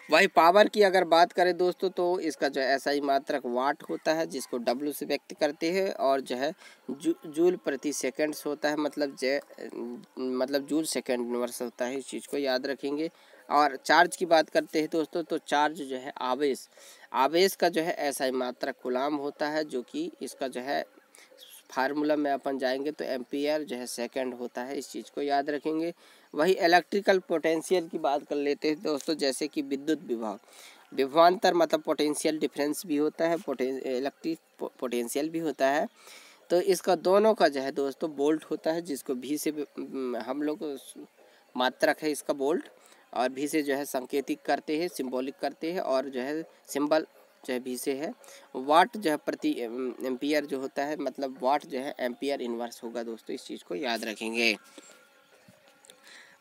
वही पावर की अगर बात करें दोस्तों तो इसका जो है एसआई मात्रक वाट होता है, जिसको डब्ल्यू से व्यक्त करते हैं, और जो है जूल प्रति सेकंड्स होता है, मतलब जूल सेकंड इनवर्स होता है। इस चीज़ को याद रखेंगे। और चार्ज की बात करते हैं दोस्तों तो चार्ज जो है आवेश का जो है एसआई मात्रक कूलाम होता है, जो कि इसका जो है फार्मूला में अपन जाएंगे तो एम्पियर जो है सेकंड होता है। इस चीज़ को याद रखेंगे। वही इलेक्ट्रिकल पोटेंशियल की बात कर लेते हैं दोस्तों, जैसे कि विद्युत विभवांतर मतलब पोटेंशियल डिफरेंस भी होता है, इलेक्ट्रिक पोटेंशियल भी होता है। तो इसका दोनों का जो है दोस्तों वोल्ट होता है, जिसको भी से हम लोग मात्रक है इसका वोल्ट, और भी से जो है संकेतिक करते हैं, सिंबॉलिक करते हैं, और जो है सिंबल जो है भी से है। वाट जो है प्रति एम्पियर जो होता है, मतलब वाट जो है एम्पियर इनवर्स होगा दोस्तों। इस चीज़ को याद रखेंगे।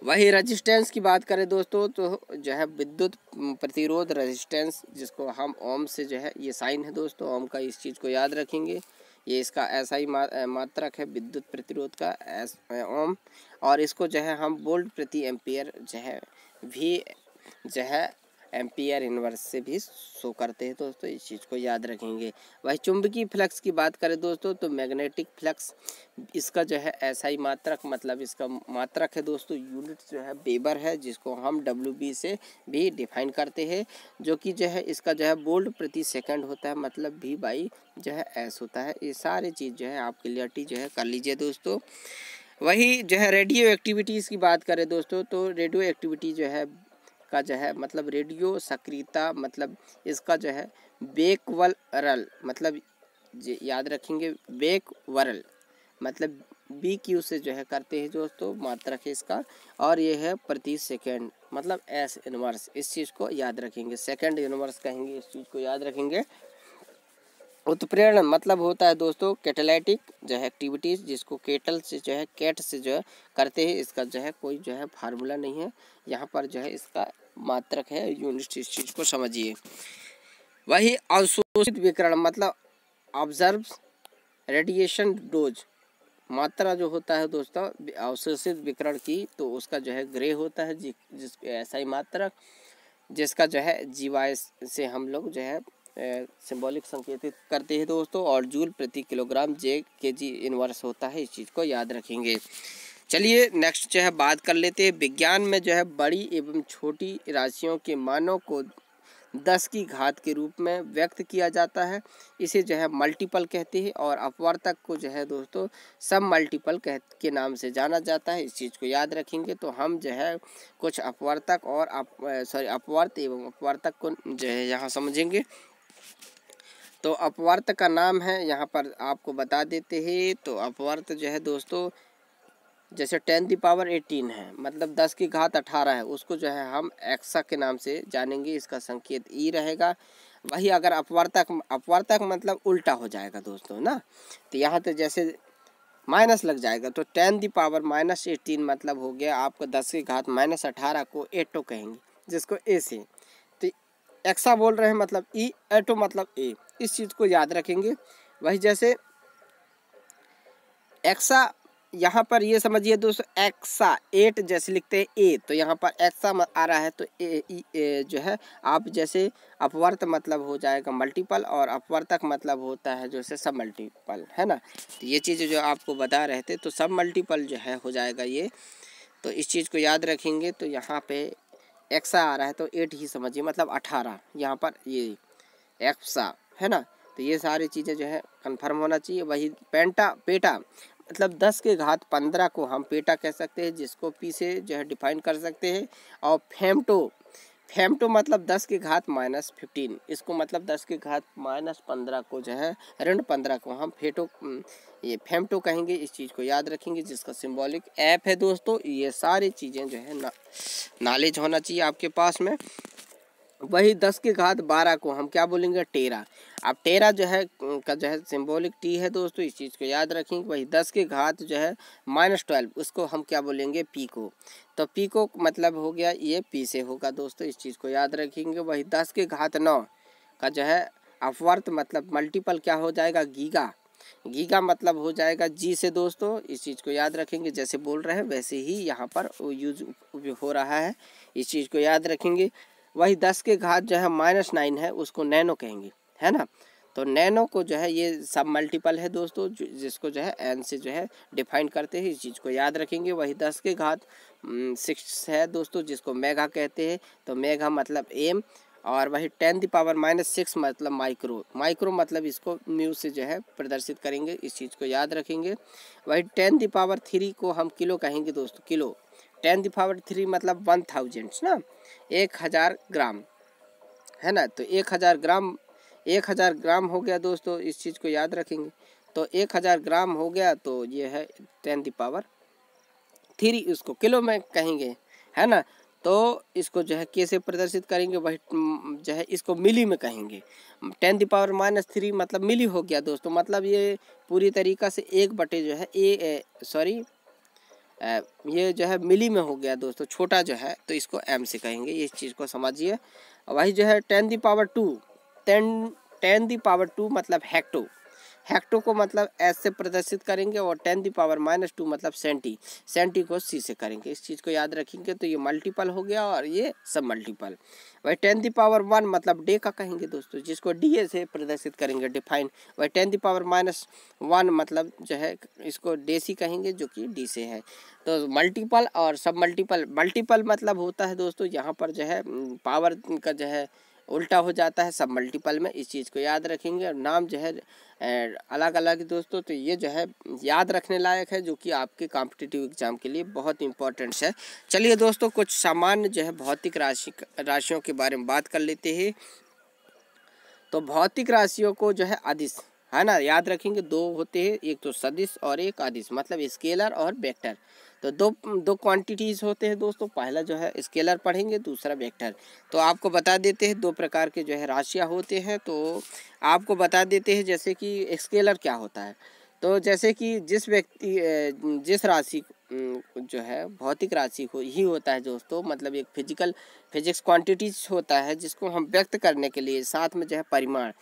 वही रेजिस्टेंस की बात करें दोस्तों तो जो है विद्युत प्रतिरोध रेजिस्टेंस, जिसको हम ओम से जो है ये साइन है दोस्तों ओम का, इस चीज़ को याद रखेंगे। ये इसका ऐसा ही मात्रक है विद्युत प्रतिरोध का ओम, और इसको जो है हम वोल्ट प्रति एम्पियर जो है भी जो है एम्पियर इनवर्स से भी शो करते हैं दोस्तों। इस चीज़ को याद रखेंगे। वही चुंबकीय फ्लक्स की बात करें दोस्तों तो मैग्नेटिक फ्लक्स, इसका जो है ऐसा ही मात्रक मतलब इसका मात्रक है दोस्तों यूनिट जो है वेबर है, जिसको हम WB से भी डिफाइन करते हैं, जो कि जो है इसका जो है वोल्ट प्रति सेकंड होता है, मतलब V/S जो है S होता है। ये सारी चीज़ जो है आप क्लियरिटी जो है कर लीजिए दोस्तों। वही जो है रेडियो एक्टिविटीज़ की बात करें दोस्तों तो रेडियो एक्टिविटी जो है का जो है मतलब रेडियो सक्रियता, मतलब इसका जो है बेकवरल मतलब याद रखेंगे बेकवरल मतलब BQ से जो है करते हैं दोस्तों मात्रक है इसका, और ये है प्रति सेकंड मतलब S इनवर्स। इस चीज़ को याद रखेंगे, सेकंड इनवर्स कहेंगे। इस चीज़ को याद रखेंगे। उत्प्रेरण मतलब होता है दोस्तों कैटालिटिक जो है एक्टिविटीज़, जिसको कैट से जो है करते हैं। इसका जो है कोई जो है फार्मूला नहीं है, यहाँ पर जो है इसका मात्रक है यूनिट। इस चीज़ को समझिए। वही अवशोषित विकिरण मतलब ऑब्जर्व रेडिएशन डोज, मात्रा जो होता है दोस्तों अवशोषित विकिरण की, तो उसका जो है ग्रे होता है जिस ऐसा ही मात्रक, जिसका जो है GY से हम लोग जो है सिंबॉलिक संकेतित करते हैं दोस्तों, और जूल प्रति किलोग्राम kg इनवर्स होता है। इस चीज़ को याद रखेंगे। चलिए नेक्स्ट जो है बात कर लेते हैं। विज्ञान में जो है बड़ी एवं छोटी राशियों के मानों को 10 की घात के रूप में व्यक्त किया जाता है। इसे जो है मल्टीपल कहते हैं और अपवर्तक को जो है दोस्तों सब मल्टीपल के नाम से जाना जाता है। इस चीज़ को याद रखेंगे तो हम जो है कुछ अपवर्तक और अपवर्त एवं अपवर्तक को जो है यहाँ समझेंगे। तो अपवर्त का नाम है यहाँ पर आपको बता देते हैं। तो अपवर्त जो है दोस्तों जैसे 10⁻18 है, मतलब 10 की घात 18 है, उसको जो है हम एक्सा के नाम से जानेंगे। इसका संकेत ई रहेगा। वही अगर अपवर्तक मतलब उल्टा हो जाएगा दोस्तों ना, तो यहाँ तो जैसे माइनस लग जाएगा। तो 10⁻−18 मतलब हो गया आपको 10 की घात -18 को एटो कहेंगे, जिसको ए से। तो एक्सा बोल रहे हैं मतलब ई, एटो मतलब ए। इस चीज़ को याद रखेंगे। वही जैसे एक्सा यहाँ पर ये समझिए दोस्तों, एक्सा 8 जैसे लिखते हैं ए, तो यहाँ पर एक्सा आ रहा है तो ए जो है आप जैसे अपवर्त मतलब हो जाएगा मल्टीपल और अपवर्तक मतलब होता है जैसे सब मल्टीपल, है ना। तो ये चीज़ जो आपको बता रहे थे, तो सब मल्टीपल जो है हो जाएगा ये। तो इस चीज़ को याद रखेंगे। तो यहाँ पे एक्सा आ रहा है तो 8 ही समझिए, मतलब 18 यहाँ पर ये एक्सा, है ना। तो ये सारी चीज़ें जो है कन्फर्म होना चाहिए। वही पेटा मतलब 10 के घात 15 को हम पेटा कह सकते हैं, जिसको पी से जो है डिफाइन कर सकते हैं। और फेमटो मतलब 10 के घात -15, इसको मतलब 10 के घात -15 को जो है ऋण 15 को हम ये फेमटो कहेंगे। इस चीज़ को याद रखेंगे, जिसका सिंबॉलिक ऐप है दोस्तों। ये सारी चीज़ें जो है नॉलेज होना चाहिए आपके पास में। वही 10 के घात 12 को हम क्या बोलेंगे, टेरा। अब टेरा जो है का जो है सिंबॉलिक टी है दोस्तों, इस चीज़ को याद रखेंगे। वही 10 के घात जो है -12, उसको हम क्या बोलेंगे, पीको। तो पीको मतलब हो गया ये पी से होगा दोस्तों, इस चीज़ को याद रखेंगे। वही 10 के घात 9 का जो है अपवर्त मतलब मल्टीपल क्या हो जाएगा, गीगा मतलब हो जाएगा जी से दोस्तों। इस चीज़ को याद रखेंगे, जैसे बोल रहे हैं वैसे ही यहाँ पर यूज हो रहा है। इस चीज़ को याद रखेंगे। वही 10 के घात जो है -9 है, उसको नैनो कहेंगे, है ना। तो नैनो को जो है ये सब मल्टीपल है दोस्तों, जिसको जो है एन से जो है डिफाइन करते हैं। इस चीज़ को याद रखेंगे। वही 10 के घात 6 है दोस्तों, जिसको मेगा कहते हैं। तो मेगा मतलब एम, और वही 10⁻⁻6 मतलब माइक्रो मतलब इसको म्यू से जो है प्रदर्शित करेंगे। इस चीज़ को याद रखेंगे। वही 10⁻3 को हम किलो कहेंगे दोस्तों, किलो। 10⁻3 मतलब 1000 ना, 1000 ग्राम, है ना। तो 1000 ग्राम हो गया दोस्तों, इस चीज़ को याद रखेंगे। तो 1000 ग्राम हो गया, तो ये है 10⁻3, उसको किलो में कहेंगे, है ना। तो इसको जो है कैसे प्रदर्शित करेंगे, वही जो है इसको मिली में कहेंगे। 10⁻³ मतलब मिली हो गया दोस्तों, मतलब ये पूरी तरीक़ा से 1/, जो है ये जो है मिली में हो गया दोस्तों, छोटा जो है, तो इसको एम से कहेंगे। इस चीज़ को समझिए। वही जो है 10⁻2 मतलब हेक्टो को मतलब एस से प्रदर्शित करेंगे। और 10⁻⁻2 मतलब सेंटी को सी से करेंगे। इस चीज़ को याद रखेंगे। तो ये मल्टीपल हो गया और ये सब मल्टीपल। वही 10⁻1 मतलब डे का कहेंगे दोस्तों, जिसको डी से प्रदर्शित करेंगे, डिफाइन। वही 10⁻−1 मतलब जो है इसको डेसी कहेंगे, जो कि डी से है। तो मल्टीपल और सब मल्टीपल मतलब होता है दोस्तों, यहाँ पर जो है पावर का जो है उल्टा हो जाता है सब मल्टीपल में। इस चीज़ को याद रखेंगे। और नाम जो है अलग अलग दोस्तों, तो ये जो है याद रखने लायक है, जो कि आपके कॉम्पिटिटिव एग्जाम के लिए बहुत इंपॉर्टेंट है। चलिए दोस्तों, कुछ सामान्य जो है भौतिक राशियों के बारे में बात कर लेते हैं। तो भौतिक राशियों को जो है अदिश, है ना, याद रखेंगे। 2 होते हैं, एक तो सदिश और एक अदिश, मतलब स्केलर और वेक्टर। तो दो क्वांटिटीज़ होते हैं दोस्तों। पहला जो है स्केलर पढ़ेंगे, दूसरा वेक्टर। तो आपको बता देते हैं 2 प्रकार के जो है राशियाँ होते हैं। तो आपको बता देते हैं जैसे कि स्केलर क्या होता है। तो जैसे कि जिस राशि जो है भौतिक राशि को ही होता है दोस्तों, मतलब एक फिजिक्स क्वांटिटीज होता है, जिसको हम व्यक्त करने के लिए साथ में जो है परिमाण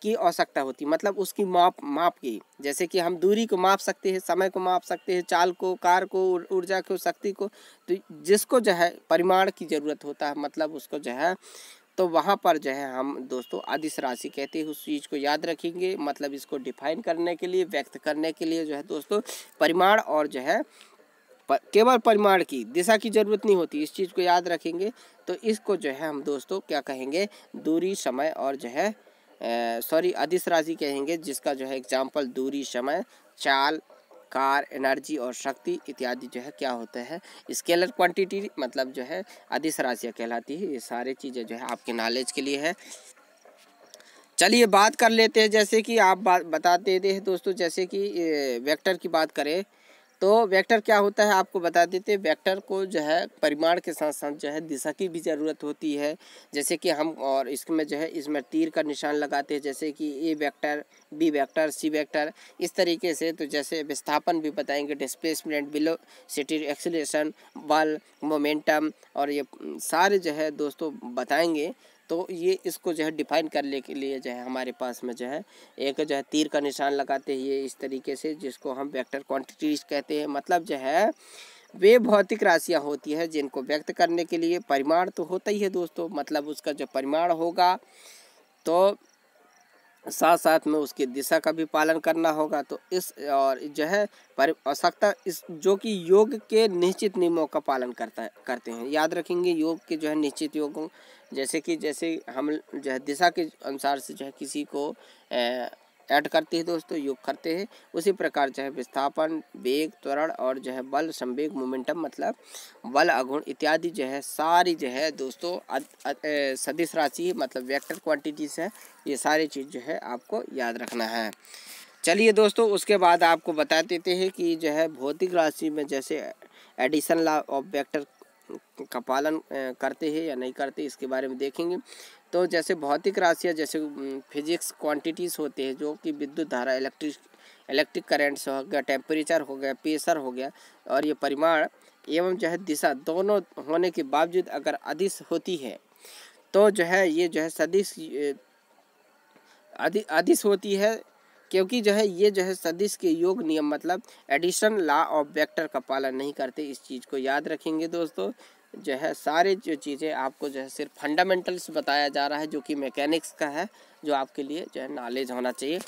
की आवश्यकता होती है। मतलब उसकी माप की, जैसे कि हम दूरी को माप सकते हैं, समय को माप सकते हैं, चाल को, कार को, ऊर्जा को, शक्ति को। तो जिसको जो है परिमाण की ज़रूरत होता है, मतलब उसको जो है, तो वहाँ पर जो है हम दोस्तों अदिश राशि कहते हैं। उस चीज़ को याद रखेंगे। मतलब इसको डिफाइन करने के लिए, व्यक्त करने के लिए जो है दोस्तों परिमाण और जो है केवल परिमाण की, दिशा की जरूरत नहीं होती, इस चीज़ को याद रखेंगे। तो इसको जो है हम दोस्तों क्या कहेंगे, दूरी, समय और जो है अदिश राशि कहेंगे, जिसका जो है एग्जाम्पल दूरी, समय, चाल, कार, एनर्जी और शक्ति इत्यादि जो है क्या होता है, स्केलर क्वांटिटी मतलब जो है अदिश राशियाँ कहलाती है। ये सारी चीज़ें जो है आपके नॉलेज के लिए है। चलिए बात कर लेते हैं, जैसे कि आप बताते थे दोस्तों, जैसे कि वेक्टर की बात करें तो वेक्टर क्या होता है आपको बता देते हैं। वेक्टर को जो है परिमाण के साथ साथ जो है दिशा की भी ज़रूरत होती है। जैसे कि हम और इसमें जो है इसमें तीर का निशान लगाते हैं, जैसे कि ए vector, B vector, C vector, इस तरीके से। तो जैसे विस्थापन भी बताएंगे, डिस्प्लेसमेंट, वेलोसिटी, एक्सीलरेशन, बल, मोमेंटम, और ये सारे जो है दोस्तों बताएंगे। तो ये इसको जो है डिफाइन करने के लिए जो है हमारे पास में जो है एक जो है तीर का निशान लगाते हैं, ये इस तरीके से, जिसको हम वेक्टर क्वांटिटीज कहते हैं। मतलब जो है वे भौतिक राशियाँ होती है जिनको व्यक्त करने के लिए परिमाण तो होता ही है दोस्तों, मतलब उसका जो परिमाण होगा तो साथ साथ में उसकी दिशा का भी पालन करना होगा। तो इस और जो है आवश्यकता इस जो कि योग के निश्चित नियमों का पालन करते हैं। याद रखेंगे योग के जो है निश्चित योगों, जैसे हम जो है दिशा के अनुसार से जो है किसी को ऐड करते हैं दोस्तों, योग करते हैं, उसी प्रकार जो है विस्थापन, वेग, त्वरण और जो है बल, संवेग, मोमेंटम मतलब बल, आघूर्ण इत्यादि जो है सारी जो है दोस्तों सदिश राशि मतलब वेक्टर क्वांटिटीज है। ये सारी चीज़ जो है आपको याद रखना है। चलिए दोस्तों उसके बाद आपको बता देते हैं कि जो है भौतिक राशि में जैसे एडिशन लॉ ऑफ वेक्टर का पालन करते हैं या नहीं करते, इसके बारे में देखेंगे। तो जैसे भौतिक राशियाँ जैसे फिजिक्स क्वांटिटीज़ होते हैं, जो कि विद्युत धारा, इलेक्ट्रिक करंट्स हो गया, टेम्परेचर हो गया, प्रेशर हो गया, और ये परिमाण एवं जो है दिशा दोनों होने के बावजूद अगर अदिश होती है तो जो है ये जो है सदिश अदिश होती है, क्योंकि जो है ये जो है सदिश के योग नियम मतलब एडिशन लॉ ऑफ वेक्टर का पालन नहीं करते। इस चीज़ को याद रखेंगे दोस्तों। जो है सारे जो चीज़ें आपको जो है सिर्फ फंडामेंटल्स बताया जा रहा है, जो कि मैकेनिक्स का है, जो आपके लिए जो है नॉलेज होना चाहिए।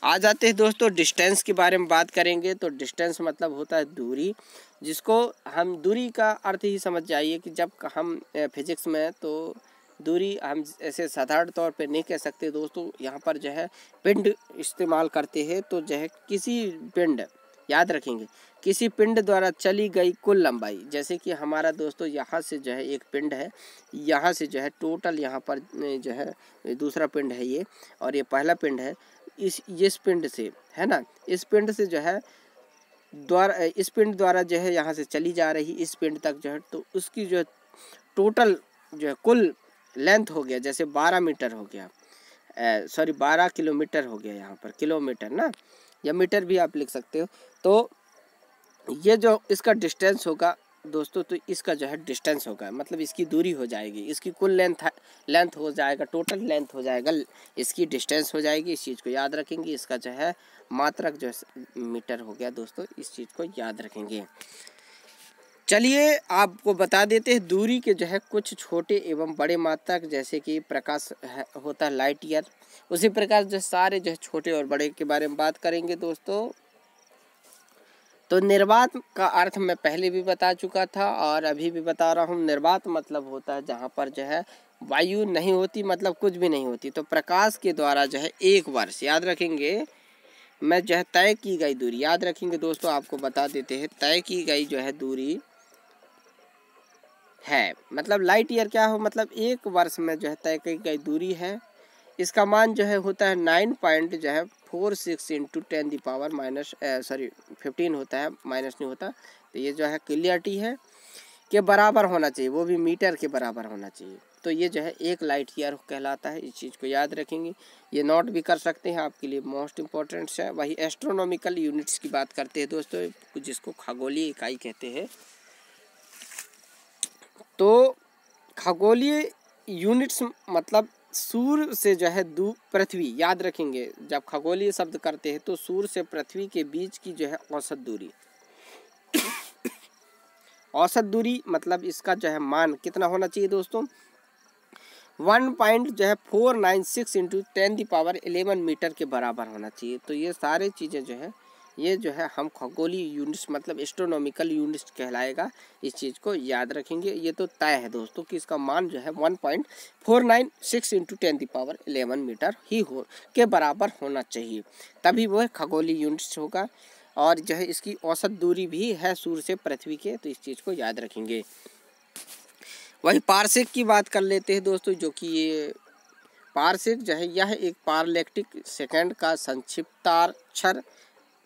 आ जाते हैं दोस्तों डिस्टेंस के बारे में बात करेंगे। तो डिस्टेंस मतलब होता है दूरी, जिसको हम दूरी का अर्थ ही समझ जाइए कि जब हम फिजिक्स में तो दूरी हम ऐसे साधारण तौर पे नहीं कह सकते दोस्तों, यहाँ पर जो है पिंड इस्तेमाल करते हैं। तो जो है किसी पिंड, याद रखेंगे, किसी पिंड द्वारा चली गई कुल लंबाई, जैसे कि हमारा दोस्तों यहाँ से जो है एक पिंड है, यहाँ से जो है टोटल यहाँ पर जो है दूसरा पिंड है ये, और ये पहला पिंड है। इस पिंड से है ना, इस पिंड से जो है इस पिंड द्वारा जो है यहाँ से चली जा रही इस पिंड तक जो है, तो उसकी जो टोटल जो है कुल लेंथ हो गया, जैसे 12 मीटर हो गया, 12 किलोमीटर हो गया, यहाँ पर किलोमीटर ना, या मीटर भी आप लिख सकते हो। तो ये जो इसका डिस्टेंस होगा दोस्तों, तो इसका जो है डिस्टेंस होगा मतलब इसकी दूरी हो जाएगी, इसकी कुल लेंथ हो जाएगा, टोटल लेंथ हो जाएगा, इसकी डिस्टेंस हो जाएगी। इस चीज़ को याद रखेंगे। इसका जो है मात्रक जो है मीटर हो गया दोस्तों, इस चीज़ को याद रखेंगे। चलिए आपको बता देते हैं दूरी के जो है कुछ छोटे एवं बड़े मात्रक, जैसे कि प्रकाश होता है लाइट ईयर, उसी प्रकार जो सारे जो है छोटे और बड़े के बारे में बात करेंगे दोस्तों। तो निर्वात का अर्थ मैं पहले भी बता चुका था और अभी भी बता रहा हूँ। निर्वात मतलब होता है जहाँ पर जो है वायु नहीं होती, मतलब कुछ भी नहीं होती। तो प्रकाश के द्वारा जो है एक वर्ष, याद रखेंगे, मैं जो है तय की गई दूरी, याद रखेंगे दोस्तों, आपको बता देते हैं तय की गई जो है दूरी है, मतलब लाइट ईयर क्या हो, मतलब एक वर्ष में जो है तय की गई दूरी है। इसका मान जो है होता है 9.46 इंटू 10⁻⁻15 होता है, माइनस नहीं होता। तो ये जो है क्लियरिटी है के बराबर होना चाहिए, वो भी मीटर के बराबर होना चाहिए। तो ये जो है एक लाइट ईयर कहलाता है, इस चीज़ को याद रखेंगे। ये नोट भी कर सकते हैं, आपके लिए मोस्ट इम्पोर्टेंट है। वही एस्ट्रोनॉमिकल यूनिट्स की बात करते हैं दोस्तों, जिसको खगोलीय इकाई कहते हैं। तो खगोलीय यूनिट्स मतलब सूर्य से जो है पृथ्वी, याद रखेंगे, जब खगोलीय शब्द करते हैं तो सूर्य से पृथ्वी के बीच की जो है औसत दूरी औसत दूरी मतलब इसका जो है मान कितना होना चाहिए दोस्तों, 1.496 इंटू 10⁻11 मीटर के बराबर होना चाहिए। तो ये सारे चीज़ें जो है ये जो है हम खगोलीय यूनिट्स मतलब एस्ट्रोनॉमिकल यूनिट्स कहलाएगा। इस चीज़ को याद रखेंगे। ये तो तय है दोस्तों कि इसका मान जो है 1.496 × 10⁻11 मीटर ही हो के बराबर होना चाहिए, तभी वह खगोलीय यूनिट्स होगा। और जो है इसकी औसत दूरी भी है सूर्य से पृथ्वी के, तो इस चीज़ को याद रखेंगे। वही पारसेक की बात कर लेते हैं दोस्तों, जो कि ये पारसेक जो है यह एक पारलैक्टिक सेकंड का संक्षिप्ताक्षर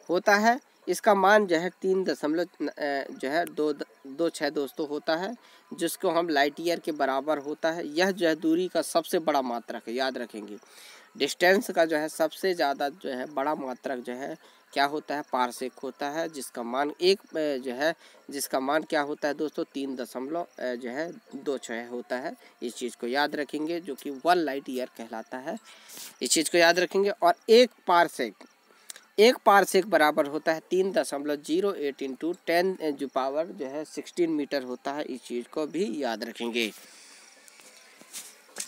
होता है। इसका मान जो है 3.26 दोस्तों होता है, जिसको हम लाइट ईयर के बराबर होता है। यह जो है दूरी का सबसे बड़ा मात्रक है, याद रखेंगे। डिस्टेंस का जो है सबसे ज़्यादा जो है बड़ा मात्रक जो है क्या होता है, पारसेक होता है, जिसका मान जिसका मान क्या होता है दोस्तों 3.26 होता है। इस चीज़ को याद रखेंगे, जो कि 1 लाइट ईयर कहलाता है। इस चीज़ को याद रखेंगे। और एक पारसेक बराबर होता है 3.08 × 10⁻16 मीटर होता है। इस चीज़ को भी याद रखेंगे।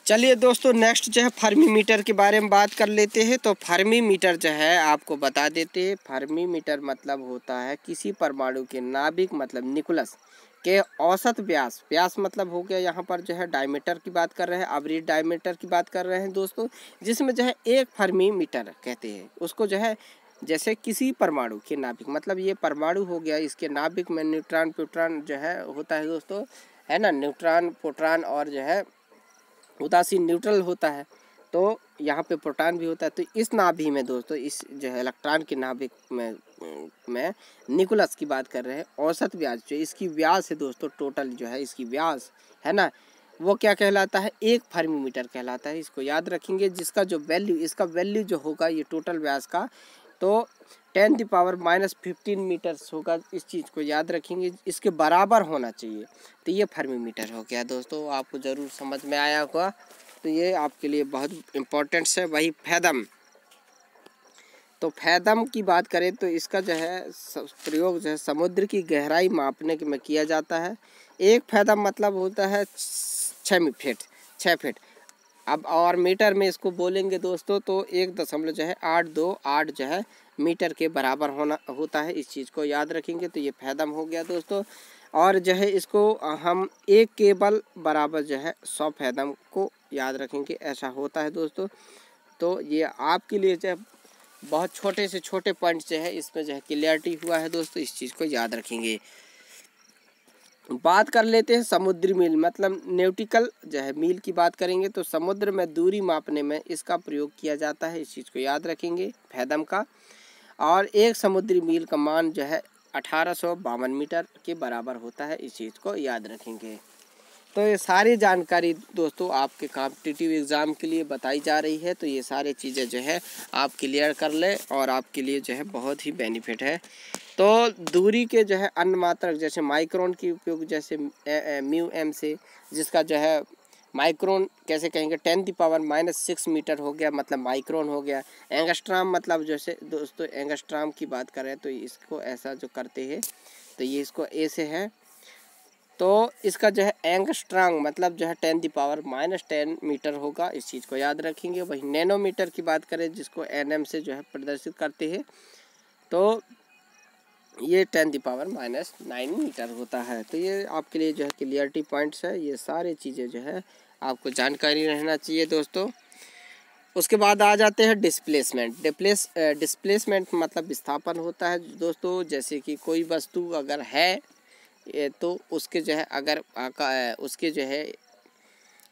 चलिए दोस्तों, नेक्स्ट जो है फर्मी मीटर के बारे में बात कर लेते हैं। तो फर्मी मीटर जो है आपको बता देते हैं। फर्मी मीटर मतलब होता है किसी परमाणु के नाभिक मतलब न्यूक्लियस के औसत व्यास मतलब हो गया, यहाँ पर जो है डायमीटर की बात कर रहे हैं, आवृत्ति डायमीटर की बात कर रहे हैं दोस्तों, जिसमें जो है एक फर्मी मीटर कहते हैं उसको। जो है जैसे किसी परमाणु के नाभिक मतलब ये परमाणु हो गया, इसके नाभिक में न्यूट्रॉन प्रोटॉन जो है होता है दोस्तों, है ना। न्यूट्रॉन प्रोटॉन और जो है उदासीन न्यूट्रल होता है, तो यहाँ पे प्रोटॉन भी होता है। तो इस नाभि में दोस्तों, इस जो है इलेक्ट्रॉन के नाभिक में न्यूक्लियस की बात कर रहे हैं। औसत व्यास जो इसकी व्यास है दोस्तों, टोटल जो है इसकी व्यास है ना, वो क्या कहलाता है, एक फर्मी मीटर कहलाता है। इसको याद रखेंगे। जिसका जो वैल्यू, इसका वैल्यू जो होगा ये टोटल व्यास का, तो 10⁻−15 मीटर्स होगा। इस चीज़ को याद रखेंगे, इसके बराबर होना चाहिए। तो ये फर्मी मीटर हो गया दोस्तों, आपको ज़रूर समझ में आया होगा। तो ये आपके लिए बहुत इम्पोर्टेंट है। वही फैदम, तो फैदम की बात करें तो इसका जो है प्रयोग जो है समुद्र की गहराई मापने में किया जाता है। एक फैदम मतलब होता है 6 फीट। अब और मीटर में इसको बोलेंगे दोस्तों, तो 1.828 जो है मीटर के बराबर होता है। इस चीज़ को याद रखेंगे। तो ये फैदम हो गया दोस्तों। और जो है इसको हम एक केबल बराबर जो है 100 फैदम को याद रखेंगे, ऐसा होता है दोस्तों। तो ये आपके लिए जो है बहुत छोटे से छोटे पॉइंट जो है इसमें जो है क्लियरिटी हुआ है दोस्तों। इस चीज़ को याद रखेंगे। बात कर लेते हैं समुद्री मील मतलब न्यूटिकल जो है मील की बात करेंगे। तो समुद्र में दूरी मापने में इसका प्रयोग किया जाता है। इस चीज़ को याद रखेंगे, फैदम का। और एक समुद्री मील का मान जो है 1852 मीटर के बराबर होता है। इस चीज़ को याद रखेंगे। तो ये सारी जानकारी दोस्तों आपके कॉम्पिटिटिव एग्ज़ाम के लिए बताई जा रही है। तो ये सारी चीज़ें जो है आप क्लियर कर लें, और आपके लिए जो है बहुत ही बेनिफिट है। तो दूरी के जो है अन्य मात्रक जैसे माइक्रोन की उपयोग, जैसे μm से, जिसका जो है माइक्रोन कैसे कहेंगे, 10⁻⁻6 मीटर हो गया, मतलब माइक्रोन हो गया। एंगस्ट्राम मतलब जैसे दोस्तों एंगस्ट्राम की बात करें तो इसको ऐसा जो करते हैं, तो ये इसको ए से है, तो इसका जो है एंगस्ट्रांग मतलब जो है 10⁻−10 मीटर होगा। इस चीज़ को याद रखेंगे। वही नैनोमीटर की बात करें, जिसको nm से जो है प्रदर्शित करते हैं, तो ये 10⁻−9 मीटर होता है। तो ये आपके लिए जो है क्लियरिटी पॉइंट्स है। ये सारी चीज़ें जो है आपको जानकारी रहना चाहिए दोस्तों। उसके बाद आ जाते हैं डिस्प्लेसमेंट। डिस्प्लेसमेंट मतलब विस्थापन होता है दोस्तों। जैसे कि कोई वस्तु अगर है तो उसके जो है अगर उसके जो है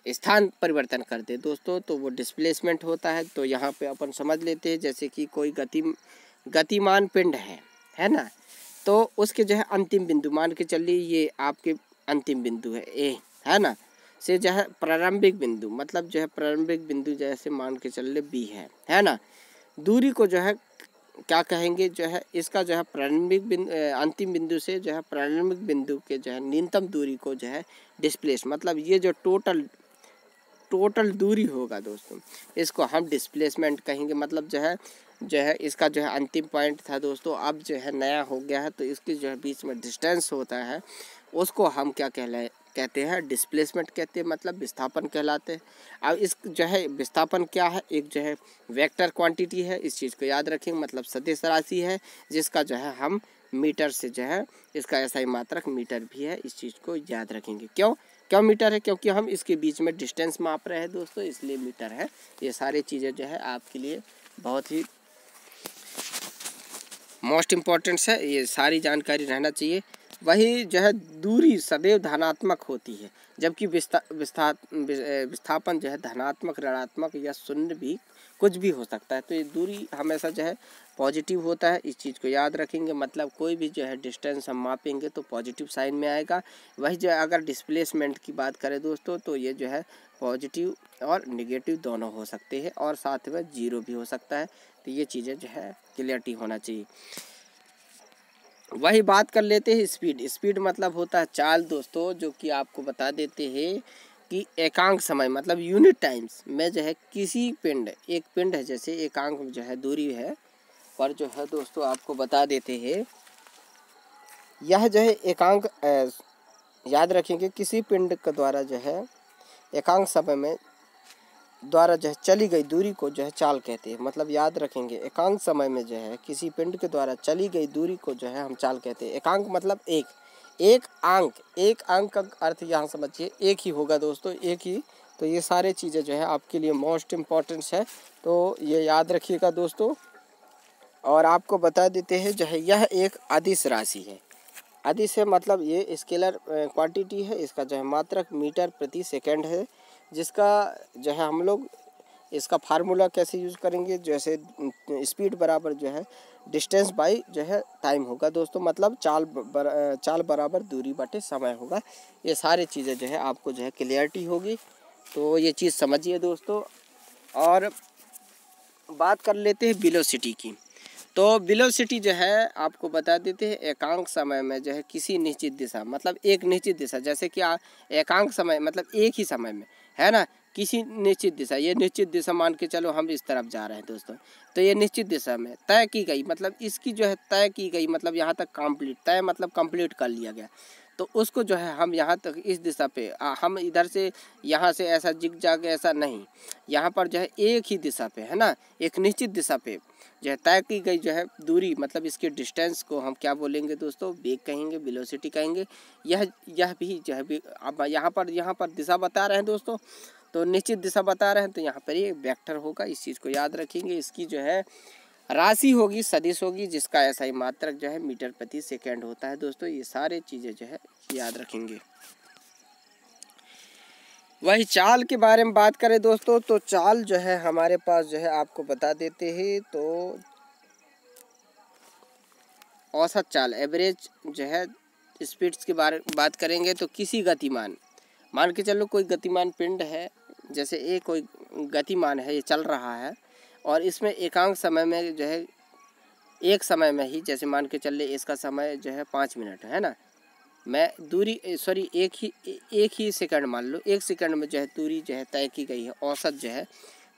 स्थान परिवर्तन कर दे दोस्तों, तो वो डिस्प्लेसमेंट होता है। तो यहाँ पे अपन समझ लेते हैं, जैसे कि कोई गतिमान पिंड है ना, तो उसके जो है अंतिम बिंदु मान के चलिए, ये आपके अंतिम बिंदु है ए, है ना, से जो है प्रारंभिक बिंदु मतलब जो है प्रारंभिक बिंदु जैसे मान के चल ले बी है ना, दूरी को जो है क्या कहेंगे, जो है इसका जो है प्रारंभिक बिंदु अंतिम बिंदु से जो है प्रारंभिक बिंदु के जो है न्यूनतम दूरी को जो है डिस्प्लेस मतलब ये जो टोटल दूरी होगा दोस्तों, इसको हम डिस्प्लेसमेंट कहेंगे। मतलब जो है इसका जो है अंतिम पॉइंट था दोस्तों, अब जो है नया हो गया है, तो इसके जो है बीच में डिस्टेंस होता है उसको हम क्या कहते हैं, डिस्प्लेसमेंट कहते हैं, मतलब विस्थापन कहलाते हैं। अब इस जो है विस्थापन क्या है, एक जो है वेक्टर क्वांटिटी है, इस चीज़ को याद रखेंगे, मतलब सदिश राशि है जिसका जो है हम मीटर से जो है इसका SI मात्रक मीटर भी है, इस चीज़ को याद रखेंगे। क्यों मीटर है, क्योंकि हम इसके बीच में डिस्टेंस माप रहे हैं दोस्तों, इसलिए मीटर है। ये सारी चीज़ें जो है आपके लिए बहुत ही मोस्ट इम्पॉर्टेंट है, ये सारी जानकारी रहना चाहिए। वही जो है दूरी सदैव धनात्मक होती है, जबकि विस्थापन जो है धनात्मक, ऋणात्मक या शून्य भी कुछ भी हो सकता है। तो ये दूरी हमेशा जो है पॉजिटिव होता है, इस चीज़ को याद रखेंगे। मतलब कोई भी जो है डिस्टेंस हम मापेंगे तो पॉजिटिव साइन में आएगा। वही जो है अगर डिस्प्लेसमेंट की बात करें दोस्तों, तो ये जो है पॉजिटिव और निगेटिव दोनों हो सकते हैं, और साथ में जीरो भी हो सकता है। तो ये चीज़ें जो है क्लियरिटी होना चाहिए। वही बात कर लेते हैं स्पीड मतलब होता है चाल दोस्तों, जो कि आपको बता देते हैं कि एकांक समय मतलब यूनिट टाइम्स में जो है किसी पिंड, एक पिंड है जैसे एकांक जो है दूरी है पर जो है दोस्तों आपको बता देते हैं, यह जो है एकांक याद रखेंगे, किसी पिंड के द्वारा जो है एकांक समय में द्वारा जो है चली गई दूरी को जो है चाल कहते हैं। मतलब याद रखेंगे, एकांक समय में जो है किसी पिंड के द्वारा चली गई दूरी को जो है हम चाल कहते हैं। एकांक मतलब एक अंक का अर्थ यहाँ समझिए एक ही होगा दोस्तों, एक ही। तो ये सारे चीज़ें जो है आपके लिए मोस्ट इम्पॉर्टेंट है, तो ये याद रखिएगा दोस्तों। और आपको बता देते हैं जो है यह एक अदिश राशि है। अदिश है मतलब ये स्केलर क्वांटिटी है, इसका जो है मात्रक मीटर प्रति सेकंड है, जिसका जो है हम लोग इसका फार्मूला कैसे यूज़ करेंगे, जैसे स्पीड बराबर जो है डिस्टेंस बाई जो है टाइम होगा दोस्तों, मतलब चाल बराबर दूरी बटे समय होगा। ये सारी चीज़ें जो है आपको जो है क्लियरिटी होगी, तो ये चीज़ समझिए दोस्तों। और बात कर लेते हैं वेलोसिटी की। तो वेलोसिटी जो है आपको बता देते हैं एकांक समय में जो है किसी निश्चित दिशा, मतलब एक निश्चित दिशा, जैसे कि एकांक समय मतलब एक ही समय में है ना, किसी निश्चित दिशा, ये निश्चित दिशा मान के चलो हम इस तरफ जा रहे हैं दोस्तों, तो ये निश्चित दिशा में तय की गई, मतलब इसकी जो है तय की गई, मतलब यहाँ तक कंप्लीट, तय मतलब कंप्लीट कर लिया गया, तो उसको जो है हम यहाँ तक इस दिशा पे हम इधर से यहाँ से ऐसा जिग जाग ऐसा नहीं, यहाँ पर जो है एक ही दिशा पे है ना, एक निश्चित दिशा पे जो है तय की गई जो है दूरी, मतलब इसके डिस्टेंस को हम क्या बोलेंगे दोस्तों, वेग कहेंगे, वेलोसिटी कहेंगे। यह भी जो है अब यहाँ पर दिशा बता रहे हैं दोस्तों, तो निश्चित दिशा बता रहे हैं, तो यहाँ पर ये वेक्टर होगा, इस चीज़ को याद रखेंगे। इसकी जो है राशि होगी, सदिश होगी, जिसका SI मात्रक जो है मीटर प्रति सेकेंड होता है दोस्तों। ये सारे चीज़ें जो है याद रखेंगे। वही चाल के बारे में बात करें दोस्तों, तो चाल जो है हमारे पास जो है आपको बता देते हैं, तो औसत चाल एवरेज जो है स्पीड्स के बारे में बात करेंगे, तो किसी गतिमान, मान के चलो कोई गतिमान पिंड है, जैसे एक कोई गतिमान है, ये चल रहा है, और इसमें एकांक समय में जो है एक समय में ही, जैसे मान के चल ले इसका समय जो है 5 मिनट है ना, मैं दूरी एक ही सेकंड मान लो, एक सेकंड में जो है दूरी जो है तय की गई है, औसत जो है,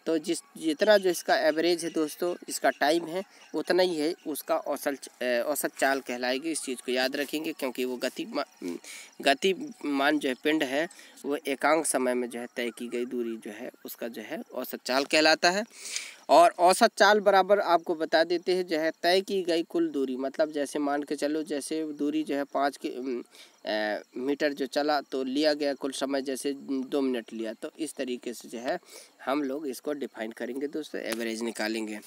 तो जितना जो इसका एवरेज है दोस्तों, इसका टाइम है उतना ही है उसका औसत चाल कहलाएगी। इस चीज़ को याद रखेंगे, क्योंकि वो गतिमान जो है पिंड है, वो एकांक समय में जो है तय की गई दूरी जो है उसका जो है औसत चाल कहलाता है। और औसत चाल बराबर आपको बता देते हैं जो है तय की गई कुल दूरी, मतलब जैसे मान के चलो, जैसे दूरी जो है 5 मीटर जो चला, तो लिया गया कुल समय जैसे 2 मिनट लिया, तो इस तरीके से जो है हम लोग इसको डिफाइन करेंगे दोस्तों, एवरेज निकालेंगे।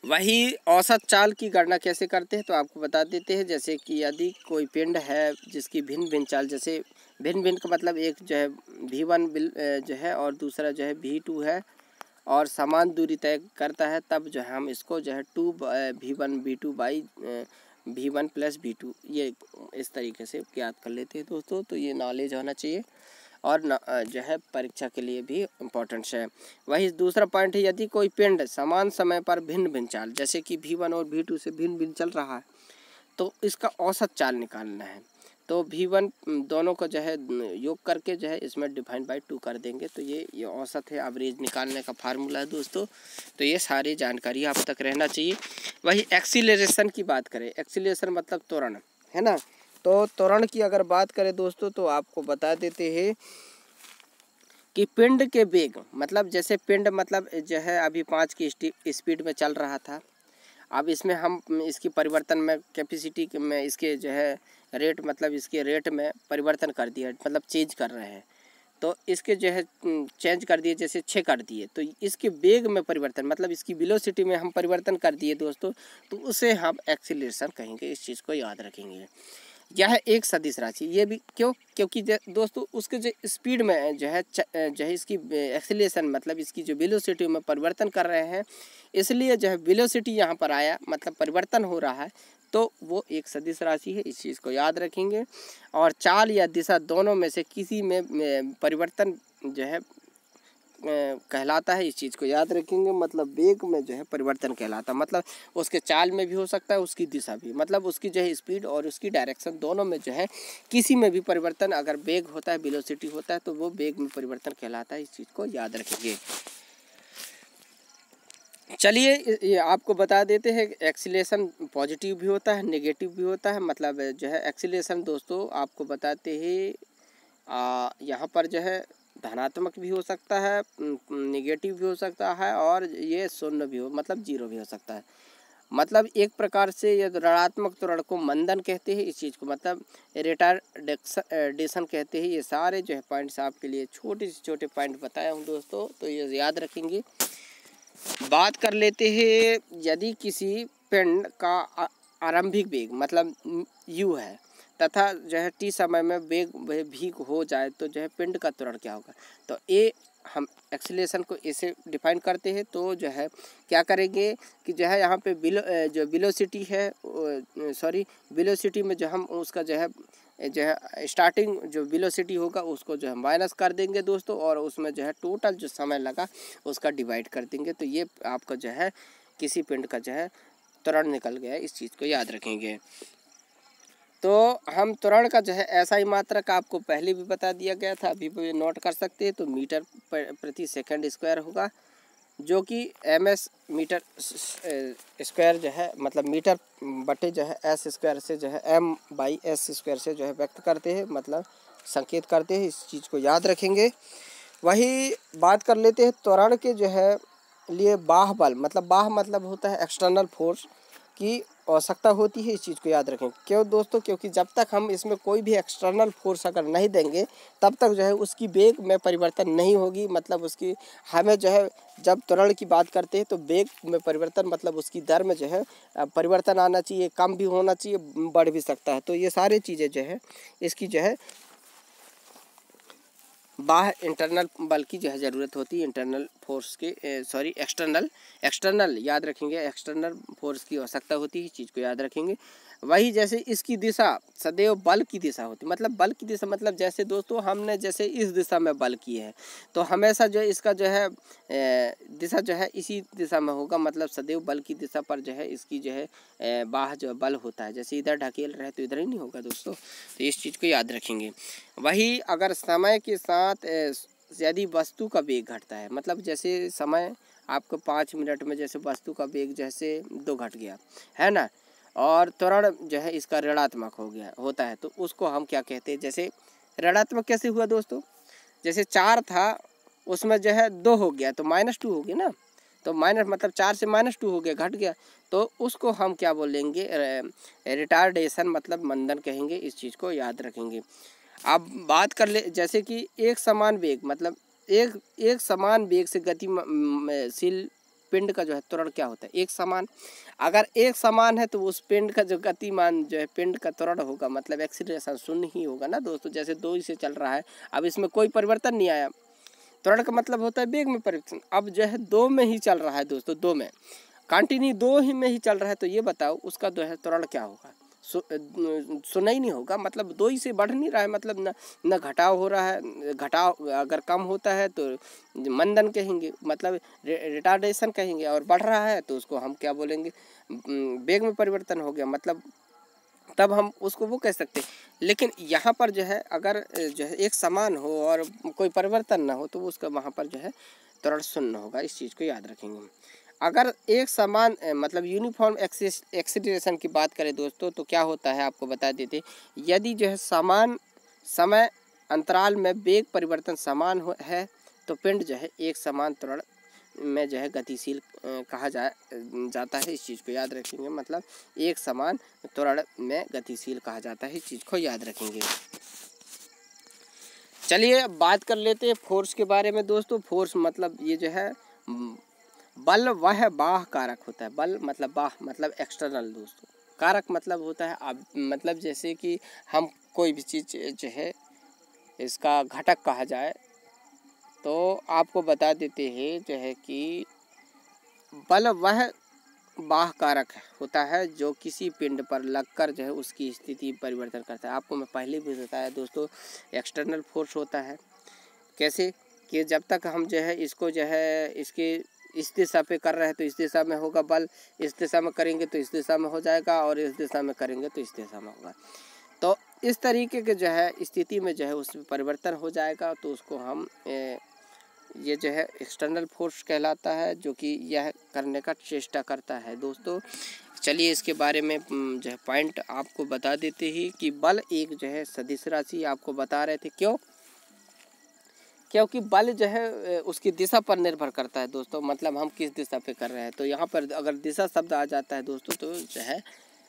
वही औसत चाल की गणना कैसे करते हैं, तो आपको बता देते हैं, जैसे कि यदि कोई पिंड है जिसकी भिन्न भिन्न चाल, जैसे भिन्न का मतलब एक जो है V1 जो है और दूसरा जो है V2 है, और समान दूरी तय करता है, तब जो है हम इसको जो है V1 V2 by V1 plus V2 ये इस तरीके से ज्ञात कर लेते हैं दोस्तों। तो ये नॉलेज होना चाहिए, और जो है परीक्षा के लिए भी इम्पोर्टेंट है। वही दूसरा पॉइंट है, यदि कोई पिंड समान समय पर भिन्न चाल, जैसे कि V1 और V2 से भिन्न चल रहा है, तो इसका औसत चाल निकालना है, तो V1 दोनों को जो है योग करके जो है इसमें डिवाइड बाई 2 कर देंगे, तो ये औसत है, एवरेज निकालने का फार्मूला है दोस्तों। तो ये सारी जानकारी आप तक रहना चाहिए। वही एक्सीलरेशन की बात करें, एक्सीलरेशन मतलब त्वरण है ना, तो त्वरण की अगर बात करें दोस्तों तो आपको बता देते हैं कि पिंड के वेग मतलब जैसे पिंड मतलब जो है अभी 5 की स्पीड में चल रहा था, अब इसमें हम इसकी परिवर्तन में कैपेसिटी में इसके जो है रेट मतलब इसके रेट में परिवर्तन कर दिया, मतलब चेंज कर रहे हैं। तो इसके जो है चेंज कर दिए, जैसे 6 कर दिए, तो इसके वेग में परिवर्तन मतलब इसकी वेलोसिटी में हम परिवर्तन कर दिए दोस्तों, तो उसे हम एक्सीलरेशन कहेंगे। इस चीज़ को याद रखेंगे। यह एक सदिश राशि, ये भी क्यों, क्योंकि दोस्तों उसके जो स्पीड में जो है इसकी एक्सीलरेशन मतलब इसकी जो वेलोसिटी में परिवर्तन कर रहे हैं, इसलिए जो है वेलोसिटी यहाँ पर आया मतलब परिवर्तन हो रहा है, तो वो एक सदिश राशि है। इस चीज़ को याद रखेंगे। और चाल या दिशा दोनों में से किसी में परिवर्तन जो है कहलाता है। इस चीज़ को याद रखेंगे। मतलब वेग में जो है परिवर्तन कहलाता है, मतलब उसके चाल में भी हो सकता है, उसकी दिशा भी, मतलब उसकी जो है स्पीड और उसकी डायरेक्शन दोनों में जो है किसी में भी परिवर्तन अगर वेग होता है, वेलोसिटी होता है, तो वो वेग में परिवर्तन कहलाता है। इस चीज़ को याद रखेंगे। चलिए ये आपको बता देते हैं, एक्सीलरेशन पॉजिटिव भी होता है, नेगेटिव भी होता है। मतलब जो है एक्सीलरेशन दोस्तों आपको बताते हैं यहाँ पर जो है धनात्मक भी हो सकता है, नेगेटिव भी हो सकता है, और ये शून्य भी हो मतलब जीरो भी हो सकता है। मतलब एक प्रकार से ये ऋणात्मक त्वरण को मंदन कहते हैं। इस चीज़ को मतलब रिटार्डेशन कहते हैं। ये सारे जो है पॉइंट्स आपके लिए छोटे से छोटे पॉइंट बताया हूँ दोस्तों, तो ये याद रखेंगे। बात कर लेते हैं, यदि किसी पिंड का आरंभिक वेग मतलब u है तथा जो है t समय में वेग भी हो जाए, तो जो है पिंड का त्वरण क्या होगा। तो ए हम एक्सीलरेशन को ऐसे डिफाइन करते हैं। तो जो है क्या करेंगे कि जो है यहाँ पे जो वेलोसिटी है, वेलोसिटी में जो हम उसका जो है स्टार्टिंग जो वेलोसिटी होगा उसको जो है माइनस कर देंगे दोस्तों, और उसमें जो है टोटल जो समय लगा उसका डिवाइड कर देंगे। तो ये आपका जो है किसी पिंड का जो है त्वरण निकल गया। इस चीज़ को याद रखेंगे। तो हम त्वरण का जो है ऐसा ही मात्रक आपको पहले भी बता दिया गया था, अभी भी नोट कर सकते हैं। तो मीटर प्रति सेकंड स्क्वायर होगा, जो कि ms मीटर स्क्वायर जो है मतलब मीटर बटे जो है s स्क्वायर से जो है m/s स्क्वायर से जो है व्यक्त करते हैं, मतलब संकेत करते हैं। इस चीज़ को याद रखेंगे। वही बात कर लेते हैं त्वरण के जो है लिए बाह्य बल मतलब होता है एक्सटर्नल फोर्स की आवश्यकता होती है। इस चीज़ को याद रखें। क्यों दोस्तों, क्योंकि जब तक हम इसमें कोई भी एक्सटर्नल फोर्स अगर नहीं देंगे तब तक जो है उसकी वेग में परिवर्तन नहीं होगी। मतलब उसकी हमें जो है जब त्वरण की बात करते हैं तो वेग में परिवर्तन मतलब उसकी दर में जो है परिवर्तन आना चाहिए, कम भी होना चाहिए, बढ़ भी सकता है। तो ये सारी चीज़ें जो है इसकी जो है बाह्य इंटरनल बल की जो है ज़रूरत होती है, इंटरनल फोर्स के एक्सटर्नल याद रखेंगे, एक्सटर्नल फोर्स की आवश्यकता होती है। इस चीज़ को याद रखेंगे। वही जैसे इसकी दिशा सदैव बल की दिशा होती है, मतलब बल की दिशा मतलब जैसे दोस्तों हमने जैसे इस दिशा में बल की है, तो हमेशा जो इसका जो है दिशा जो है इसी दिशा में होगा। मतलब सदैव बल की दिशा पर जो है इसकी जो है बाह्य जो बल होता है, जैसे इधर ढकेल रहे तो इधर ही नहीं होगा दोस्तों। तो इस चीज़ को याद रखेंगे। वही अगर समय के साथ यदि वस्तु का वेग घटता है, मतलब जैसे समय आपको 5 मिनट में जैसे वस्तु का वेग जैसे 2 घट गया है ना, और त्वरण जो है इसका ऋणात्मक होता है, तो उसको हम क्या कहते हैं। जैसे ऋणात्मक कैसे हुआ दोस्तों, जैसे 4 था उसमें जो है 2 हो गया तो -2 हो गया ना, तो माइनस मतलब 4 से -2 हो गया, घट गया, तो उसको हम क्या बोलेंगे, रिटार्डेशन मतलब मंदन कहेंगे। इस चीज़ को याद रखेंगे। अब बात कर ले जैसे कि एक समान वेग मतलब एक समान वेग से गतिशील पिंड का जो है त्वरण क्या होता है, एक समान। अगर एक समान है तो उस पिंड का जो गतिमान जो है पिंड का त्वरण होगा मतलब एक्सीलरेशन शून्य ही होगा ना दोस्तों। जैसे 2 ही से चल रहा है, अब इसमें कोई परिवर्तन नहीं आया। त्वरण का मतलब होता है वेग में परिवर्तन। अब जो है 2 में ही चल रहा है दोस्तों, 2 में कंटिन्यू 2 ही में ही चल रहा है, तो ये बताओ उसका जो है त्वरण क्या होगा। सुना ही नहीं होगा, मतलब 2 ही से बढ़ नहीं रहा है, मतलब न घटाव हो रहा है। घटाव अगर कम होता है तो मंदन कहेंगे, मतलब रिटार्डेशन कहेंगे, और बढ़ रहा है तो उसको हम क्या बोलेंगे, वेग में परिवर्तन हो गया, मतलब तब हम उसको वो कह सकते हैं। लेकिन यहाँ पर जो है अगर जो है एक समान हो और कोई परिवर्तन ना हो तो उसका वहाँ पर जो है त्वरण शून्य होगा। इस चीज़ को याद रखेंगे। अगर एक समान मतलब यूनिफॉर्म एक्सीलरेशन की बात करें दोस्तों तो क्या होता है आपको बता देते, यदि जो है समान समय अंतराल में वेग परिवर्तन समान है तो पिंड जो है एक समान त्वरण में जो है गतिशील कहा जाता है। इस चीज़ को याद रखेंगे, मतलब एक समान त्वरण में गतिशील कहा जाता है। इस चीज़ को याद रखेंगे। चलिए अब बात कर लेते हैं फोर्स के बारे में दोस्तों। फोर्स मतलब ये जो है बल वह बाह्य कारक होता है। बल मतलब बाह्य मतलब एक्सटर्नल दोस्तों, कारक मतलब होता है अब मतलब जैसे कि हम कोई भी चीज़ जो है इसका घटक कहा जाए तो आपको बता देते हैं जो है कि बल वह बाह्य कारक होता है जो किसी पिंड पर लगकर जो है उसकी स्थिति परिवर्तन करता है। आपको मैं पहले भी बताया दोस्तों, एक्सटर्नल फोर्स होता है। कैसे कि जब तक हम जो है इसको जो है इसके इस दिशा पे कर रहे हैं तो इस दिशा में होगा बल, इस दिशा में करेंगे तो इस दिशा में हो जाएगा, और इस दिशा में करेंगे तो इस दिशा में होगा। तो इस तरीके के जो है स्थिति में जो है उसमें परिवर्तन हो जाएगा, तो उसको हम ये जो है एक्सटर्नल फोर्स कहलाता है, जो कि यह करने का चेष्टा करता है दोस्तों। चलिए इसके बारे में जो है पॉइंट आपको बता देते ही कि बल एक जो है सदिश राशि आपको बता रहे थे। क्योंकि बल जो है उसकी दिशा पर निर्भर करता है दोस्तों, मतलब हम किस दिशा पे कर रहे हैं। तो यहाँ पर अगर दिशा शब्द आ जाता है दोस्तों तो जो है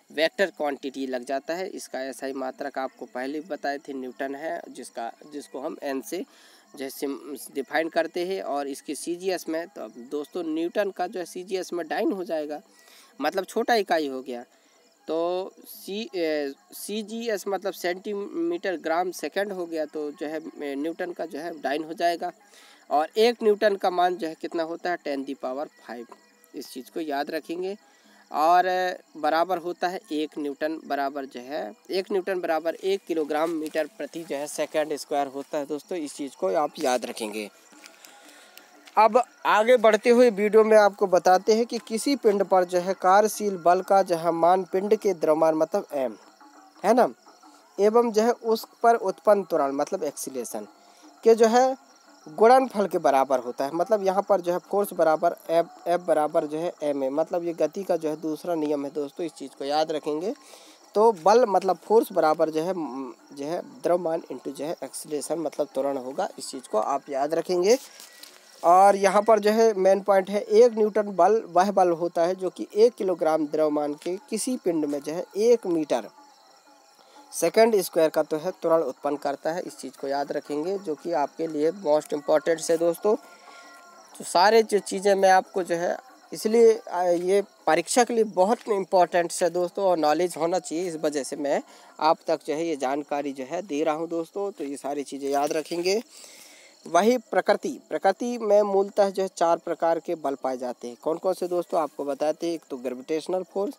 वेक्टर क्वांटिटी लग जाता है। इसका SI मात्रक आपको पहले बताए थे, न्यूटन है, जिसको हम N से जैसे डिफाइन करते हैं। और इसके CGS में तो अब दोस्तों न्यूटन का जो है CGS में डाइन हो जाएगा, मतलब छोटा इकाई हो गया। तो CGS मतलब सेंटीमीटर ग्राम सेकंड हो गया, तो जो है न्यूटन का जो है डाइन हो जाएगा। और 1 न्यूटन का मान जो है कितना होता है 10⁵। इस चीज़ को याद रखेंगे। और बराबर होता है 1 न्यूटन बराबर जो है 1 न्यूटन बराबर 1 किलोग्राम मीटर प्रति जो है सेकंड स्क्वायर होता है दोस्तों। इस चीज़ को आप याद रखेंगे। अब आगे बढ़ते हुए वीडियो में आपको बताते हैं कि किसी पिंड पर जो है कार्यशील बल का जो है मान पिंड के द्रव्यमान मतलब m है ना, एवं जो है उस पर उत्पन्न त्वरण मतलब एक्सीलरेशन के जो है गुणनफल के बराबर होता है। मतलब यहाँ पर जो है फोर्स बराबर F बराबर जो है ma, मतलब ये गति का जो है दूसरा नियम है दोस्तों। इस चीज़ को याद रखेंगे। तो बल मतलब फोर्स बराबर जो है द्रव्यमान इंटू जो है एक्सीलरेशन मतलब त्वरण होगा। इस चीज़ को आप याद रखेंगे। और यहाँ पर जो है मेन पॉइंट है 1 न्यूटन बल वह बल होता है जो कि 1 किलोग्राम द्रव्यमान के किसी पिंड में जो है 1 मीटर सेकंड स्क्वायर का तो है त्वरण उत्पन्न करता है। इस चीज़ को याद रखेंगे, जो कि आपके लिए मोस्ट इम्पॉर्टेंट है दोस्तों। तो सारे जो चीज़ें मैं आपको जो है इसलिए ये परीक्षा के लिए बहुत इम्पोर्टेंट है दोस्तों, और नॉलेज होना चाहिए। इस वजह से मैं आप तक जो है ये जानकारी जो है दे रहा हूँ दोस्तों। तो ये सारी चीज़ें याद रखेंगे। वही प्रकृति में मूलतः जो है 4 प्रकार के बल पाए जाते हैं। कौन कौन से दोस्तों आपको बताते हैं। एक तो ग्रेविटेशनल फोर्स,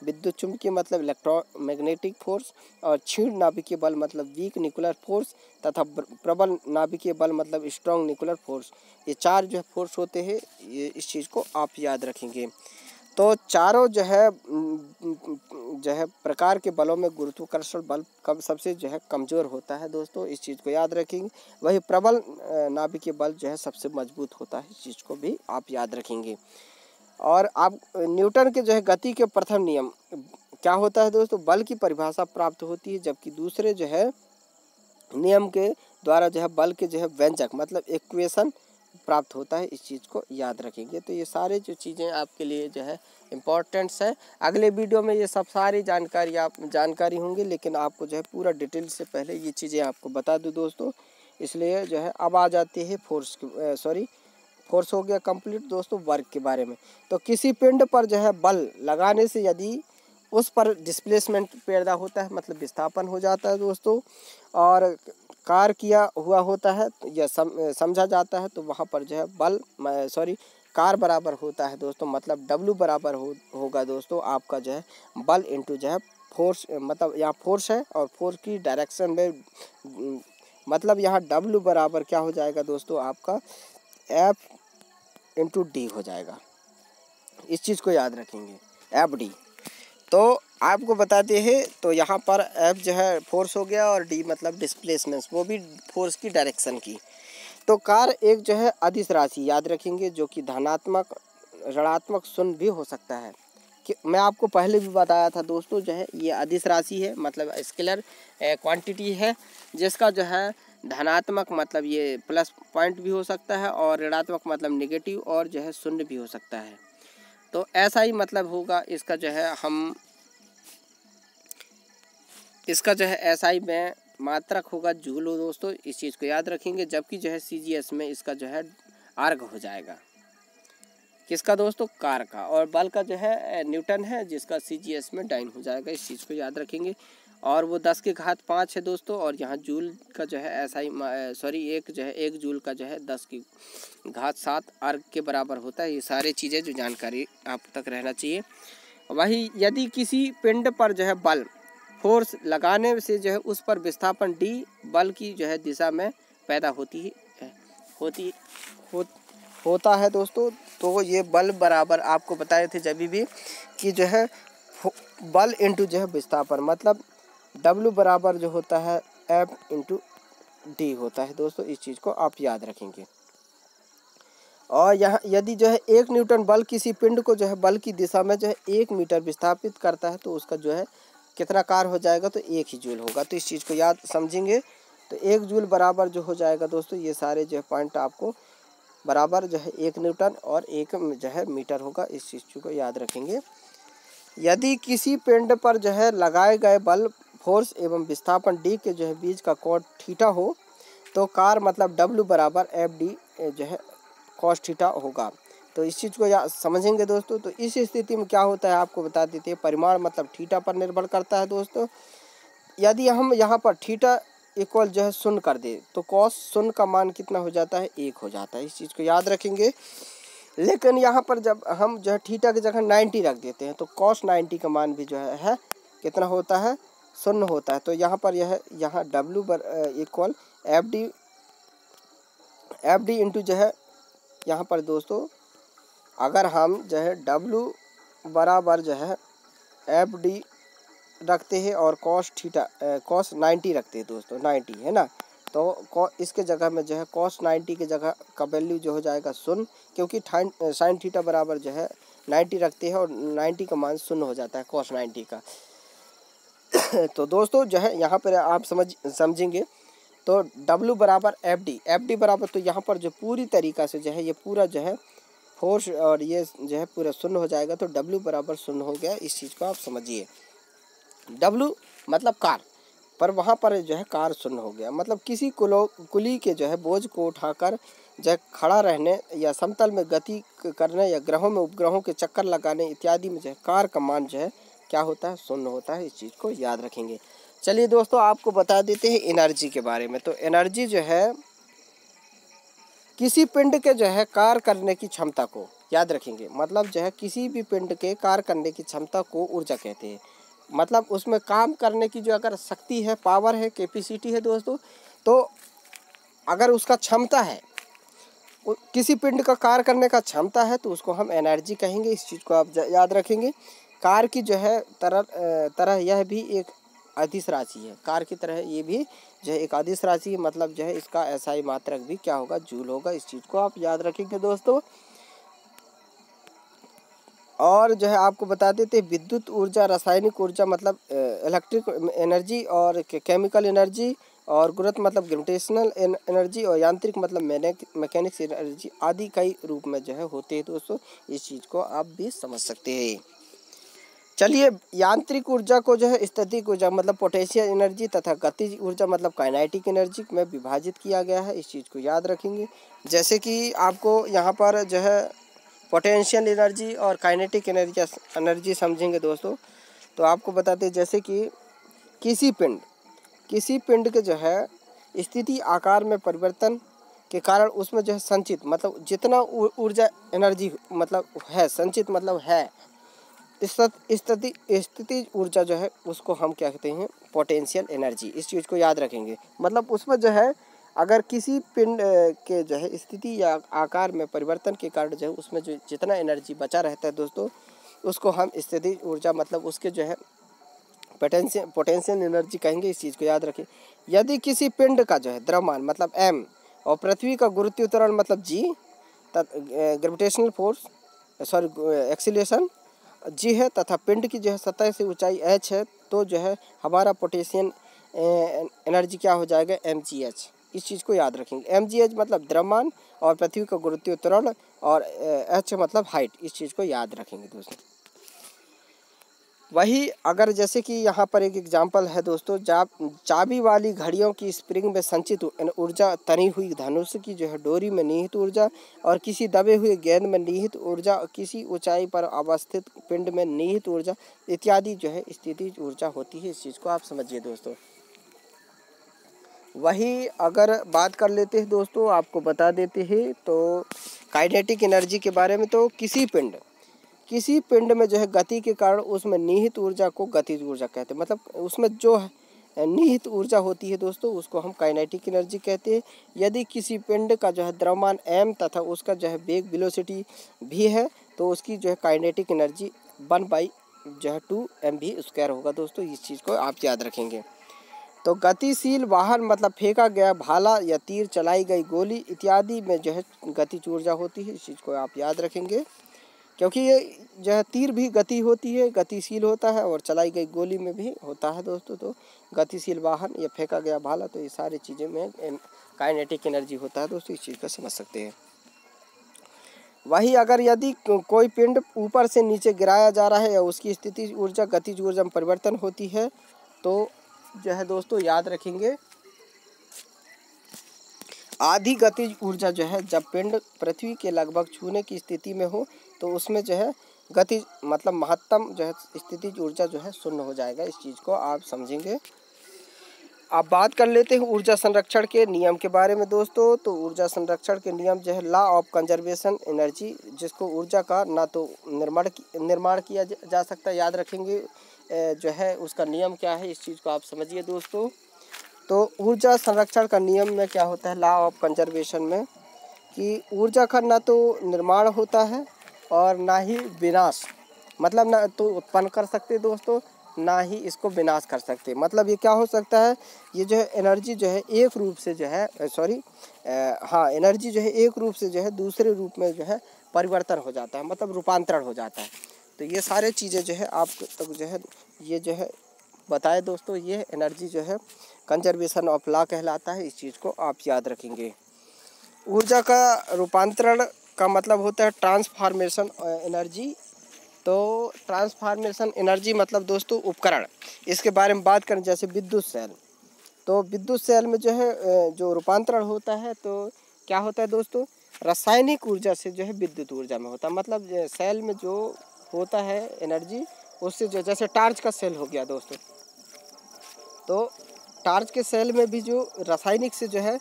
विद्युत चुंबकीय मतलब इलेक्ट्रोमैग्नेटिक फोर्स, और क्षीण नाभिकीय बल मतलब वीक न्यूक्लियर फोर्स, तथा प्रबल नाभिकीय बल मतलब स्ट्रॉन्ग न्यूक्लियर फोर्स। ये 4 जो है फोर्स होते हैं। ये इस चीज़ को आप याद रखेंगे। तो चारों जो है प्रकार के बलों में गुरुत्वाकर्षण बल कब सबसे जो है कमज़ोर होता है दोस्तों। इस चीज़ को याद रखेंगे। वही प्रबल नाभिकीय बल जो है सबसे मजबूत होता है। इस चीज़ को भी आप याद रखेंगे। और आप न्यूटन के जो है गति के प्रथम नियम क्या होता है दोस्तों, बल की परिभाषा प्राप्त होती है, जबकि दूसरे जो है नियम के द्वारा जो है बल के जो है व्यंजक मतलब इक्वेशन प्राप्त होता है। इस चीज़ को याद रखेंगे। तो ये सारे जो चीज़ें आपके लिए जो है इम्पोर्टेंट्स है। अगले वीडियो में ये सब सारी जानकारी होंगी, लेकिन आपको जो है पूरा डिटेल से पहले ये चीज़ें आपको बता दूँ दोस्तों। इसलिए जो है अब आ जाती है फोर्स हो गया कंप्लीट दोस्तों। वर्क के बारे में, तो किसी पिंड पर जो है बल लगाने से यदि उस पर डिस्प्लेसमेंट पैदा होता है मतलब विस्थापन हो जाता है दोस्तों, और कार्य किया हुआ होता है या समझा जाता है, तो वहाँ पर जो है कार बराबर होता है दोस्तों, मतलब W बराबर होगा दोस्तों आपका जो है बल इंटू जो है फोर्स, मतलब यहाँ फोर्स है और फोर्स की डायरेक्शन में मतलब यहाँ W बराबर क्या हो जाएगा दोस्तों आपका F इंटू डी हो जाएगा। इस चीज़ को याद रखेंगे FD। तो आपको बताते हैं, तो यहाँ पर F जो है फोर्स हो गया और D मतलब डिस्प्लेसमेंट, वो भी फोर्स की डायरेक्शन की। तो कार एक जो है अदिश राशि याद रखेंगे, जो कि धनात्मक ऋणात्मक शून्य भी हो सकता है। कि मैं आपको पहले भी बताया था दोस्तों, जो है ये अदिश राशि है, मतलब स्केलर क्वांटिटी है, जिसका जो है धनात्मक मतलब ये प्लस पॉइंट भी हो सकता है और ऋणात्मक मतलब नेगेटिव और जो है शून्य भी हो सकता है। तो ऐसा ही मतलब होगा इसका जो है इसका जो है एसआई में मात्रक होगा जूल हो दोस्तों, इस चीज़ को याद रखेंगे। जबकि जो है सीजीएस में इसका जो है आर्ग हो जाएगा, किसका दोस्तों, कार का, और बल का जो है न्यूटन है, जिसका सीजीएस में डाइन हो जाएगा, इस चीज़ को याद रखेंगे। और वो 10 की घात 5 है दोस्तों, और यहाँ जूल का जो है एसआई एक जो है 1 जूल का जो है 10 की घात 7 आर्ग के बराबर होता है। ये सारी चीज़ें जो जानकारी आप तक रहना चाहिए। वही यदि किसी पिंड पर जो है बल फोर्स लगाने से जो है उस पर विस्थापन डी बल की जो है दिशा में पैदा होता है दोस्तों। तो ये बल बराबर आपको बताए थे जब भी कि जो है बल इंटू जो है विस्थापन, मतलब W बराबर जो होता है F इंटू डी होता है दोस्तों, इस चीज़ को आप याद रखेंगे। और यहाँ यदि जो है 1 न्यूटन बल किसी पिंड को जो है बल की दिशा में जो है 1 मीटर विस्थापित करता है, तो उसका जो है कितना कार हो जाएगा, तो 1 ही जूल होगा। तो इस चीज़ को याद समझेंगे। तो 1 जूल बराबर जो हो जाएगा दोस्तों, ये सारे जो है पॉइंट आपको बराबर जो है 1 न्यूटन और 1 जो है मीटर होगा, इस चीज़ को याद रखेंगे। यदि किसी पिंड पर जो है लगाए गए बल फोर्स एवं विस्थापन डी के जो है बीच का कोण थीटा हो, तो कार मतलब W बराबर एफ डी जो है कॉस थीटा होगा। तो इस चीज़ को समझेंगे दोस्तों। तो इस स्थिति में क्या होता है आपको बता देते हैं, परिमाण मतलब थीटा पर निर्भर करता है दोस्तों। यदि हम यहाँ पर थीटा इक्वल जो है 0 कर दे, तो कॉस 0 का मान कितना हो जाता है, 1 हो जाता है, इस चीज़ को याद रखेंगे। लेकिन यहाँ पर जब हम जो है थीटा की जगह 90 रख देते हैं, तो कॉस 90 का मान भी जो है कितना होता है, 0 होता है। तो यहाँ पर यहाँ W equal F D into जो है यहाँ पर दोस्तों, अगर हम जो है W बराबर जो है एफ डी रखते हैं और कॉस 90 रखते हैं दोस्तों, 90 है ना, तो इसके जगह में जो है कॉस 90 के जगह का वैल्यू जो हो जाएगा 0, क्योंकि साइन थीटा बराबर जो है 90 रखते हैं और 90 का मान 0 हो जाता है कॉस 90 का। तो दोस्तों जो है यहाँ पर आप समझेंगे। तो W बराबर एफ डी बराबर, तो यहाँ पर जो पूरी तरीक़ा से जो है ये पूरा जो है फोर्स और ये जो है पूरा 0 हो जाएगा। तो W बराबर 0 हो गया, इस चीज़ को आप समझिए। W मतलब कार, पर वहाँ पर जो है कार 0 हो गया। मतलब किसी कुली के जो है बोझ को उठाकर जो है खड़ा रहने या समतल में गति करने या ग्रहों में उपग्रहों के चक्कर लगाने इत्यादि में जो है कार का मान जो है क्या होता है, 0 होता है, इस चीज़ को याद रखेंगे। चलिए दोस्तों आपको बता देते हैं एनर्जी के बारे में। तो एनर्जी जो है किसी पिंड के जो है कार्य करने की क्षमता को याद रखेंगे। मतलब जो है किसी भी पिंड के कार्य करने की क्षमता को ऊर्जा कहते हैं। मतलब उसमें काम करने की जो अगर शक्ति है, पावर है, कैपेसिटी है दोस्तों, तो अगर उसका क्षमता है, किसी पिंड का कार्य करने का क्षमता है, तो उसको हम एनर्जी कहेंगे। इस चीज़ को आप याद रखेंगे। कार्य की जो है तरह यह भी एक अदिश राशि है। कार्य की तरह ये भी जो है एक अदिश राशि है, मतलब जो है इसका एसआई मात्रक भी क्या होगा, जूल होगा। इस चीज़ को आप याद रखेंगे दोस्तों। और जो है आपको बता देते विद्युत ऊर्जा, रासायनिक ऊर्जा मतलब इलेक्ट्रिक एनर्जी, और केमिकल एनर्जी, और गुरुत्व मतलब ग्रेविटेशनल एनर्जी, और यांत्रिक मतलब मैकेनिक्स एनर्जी आदि कई रूप में जो है होते हैं दोस्तों। इस चीज़ को आप भी समझ सकते हैं। चलिए, यांत्रिक ऊर्जा को जो है स्टैटिक ऊर्जा मतलब पोटेंशियल एनर्जी तथा गतिज ऊर्जा मतलब काइनेटिक एनर्जी में विभाजित किया गया है। इस चीज़ को याद रखेंगे। जैसे कि आपको यहाँ पर जो है पोटेंशियल एनर्जी और काइनेटिक एनर्जी समझेंगे दोस्तों। तो आपको बताते हैं जैसे कि किसी पिंड के जो है स्थिति आकार में परिवर्तन के कारण उसमें जो है संचित मतलब जितना ऊर्जा एनर्जी मतलब है, संचित मतलब है, स्थिति ऊर्जा जो है उसको हम क्या कहते हैं, पोटेंशियल एनर्जी। इस चीज़ को याद रखेंगे। मतलब उसमें जो है अगर किसी पिंड के जो है स्थिति या आकार में परिवर्तन के कारण जो है उसमें जो जितना एनर्जी बचा रहता है दोस्तों, उसको हम स्थिति ऊर्जा मतलब उसके जो है पोटेंशियल एनर्जी कहेंगे। इस चीज़ को याद रखें। यदि किसी पिंड का जो है द्रव्यमान मतलब m और पृथ्वी का गुरुत्वाकर्षण मतलब g, gravitational force acceleration g है तथा पिंड की जो है सतह से ऊंचाई h है, तो जो है हमारा पोटेंशियल एनर्जी क्या हो जाएगा, mgh। इस चीज़ को याद रखेंगे। mgh मतलब द्रव्यमान और पृथ्वी का गुरुत्वीय त्वरण, और h मतलब हाइट। इस चीज़ को याद रखेंगे दोस्तों। वही अगर जैसे कि यहाँ पर एक एग्जांपल है दोस्तों, चाबी वाली घड़ियों की स्प्रिंग में संचित ऊर्जा तनी हुई धनुष की जो है डोरी में निहित ऊर्जा, और किसी दबे हुए गेंद में निहित ऊर्जा, किसी ऊंचाई पर अवस्थित पिंड में निहित ऊर्जा इत्यादि जो है स्थितिज ऊर्जा होती है। इस चीज़ को आप समझिए दोस्तों। वही अगर बात कर लेते हैं दोस्तों, आपको बता देते हैं तो काइनेटिक एनर्जी के बारे में, तो किसी पिंड में जो है गति के कारण उसमें निहित ऊर्जा को गतिज ऊर्जा कहते हैं। मतलब उसमें जो है निहित ऊर्जा होती है दोस्तों, उसको हम काइनेटिक एनर्जी कहते हैं। यदि किसी पिंड का जो है द्रव्यमान m तथा उसका जो है वेग वेलोसिटी v है, तो उसकी जो है काइनेटिक एनर्जी 1/2mv² होगा दोस्तों। इस चीज़ को आप याद रखेंगे। तो गतिशील वाहन मतलब फेंका गया भाला या तीर, चलाई गई गोली इत्यादि में जो है गतिज ऊर्जा होती है। इस चीज़ को आप याद रखेंगे, क्योंकि ये जो है तीर भी गति होती है, गतिशील होता है, और चलाई गई गोली में भी होता है दोस्तों। तो गतिशील वाहन या फेंका गया भाला, तो ये सारी चीज़ें में काइनेटिक एनर्जी होता है दोस्तों। इस चीज़ को समझ सकते हैं। वही अगर यदि कोई पिंड ऊपर से नीचे गिराया जा रहा है या उसकी स्थिति ऊर्जा गतिज ऊर्जा में परिवर्तन होती है, तो जो है दोस्तों याद रखेंगे, आधी गतिज ऊर्जा जो है जब पिंड पृथ्वी के लगभग छूने की स्थिति में हो, तो उसमें जो है गति मतलब महत्तम जो है स्थितिज ऊर्जा जो है शून्य हो जाएगा। इस चीज़ को आप समझेंगे। अब बात कर लेते हैं ऊर्जा संरक्षण के नियम के बारे में दोस्तों। तो ऊर्जा संरक्षण के नियम जो है लॉ ऑफ कंजर्वेशन एनर्जी, जिसको ऊर्जा का ना तो निर्माण किया जा सकता है, याद रखेंगे जो है उसका नियम क्या है। इस चीज़ को आप समझिए दोस्तों। तो ऊर्जा संरक्षण का नियम में क्या होता है, लॉ ऑफ कंजर्वेशन में, कि ऊर्जा का ना तो निर्माण होता है और ना ही विनाश, मतलब ना तो उत्पन्न कर सकते दोस्तों, ना ही इसको विनाश कर सकते। मतलब ये क्या हो सकता है, ये जो है एनर्जी जो है एक रूप से जो है एनर्जी जो है एक रूप से जो है दूसरे रूप में जो है परिवर्तन हो जाता है, मतलब रूपांतरण हो जाता है। तो ये सारे चीज़ें जो है आप तक जो है ये जो है बताए दोस्तों। ये एनर्जी जो है कंजर्वेशन ऑफ लॉ कहलाता है। इस चीज़ को आप याद रखेंगे। ऊर्जा का रूपांतरण का मतलब होता है ट्रांसफॉर्मेशन एनर्जी। तो ट्रांसफॉर्मेशन एनर्जी मतलब दोस्तों उपकरण। इसके बारे में बात करें जैसे विद्युत सेल, तो विद्युत सेल में जो है जो रूपांतरण होता है, तो क्या होता है दोस्तों, रासायनिक ऊर्जा से जो है विद्युत ऊर्जा में होता है। मतलब सेल में जो होता है एनर्जी, उससे जो जैसे टार्च का सेल हो गया दोस्तों, तो टार्च के सेल में भी जो रासायनिक से जो है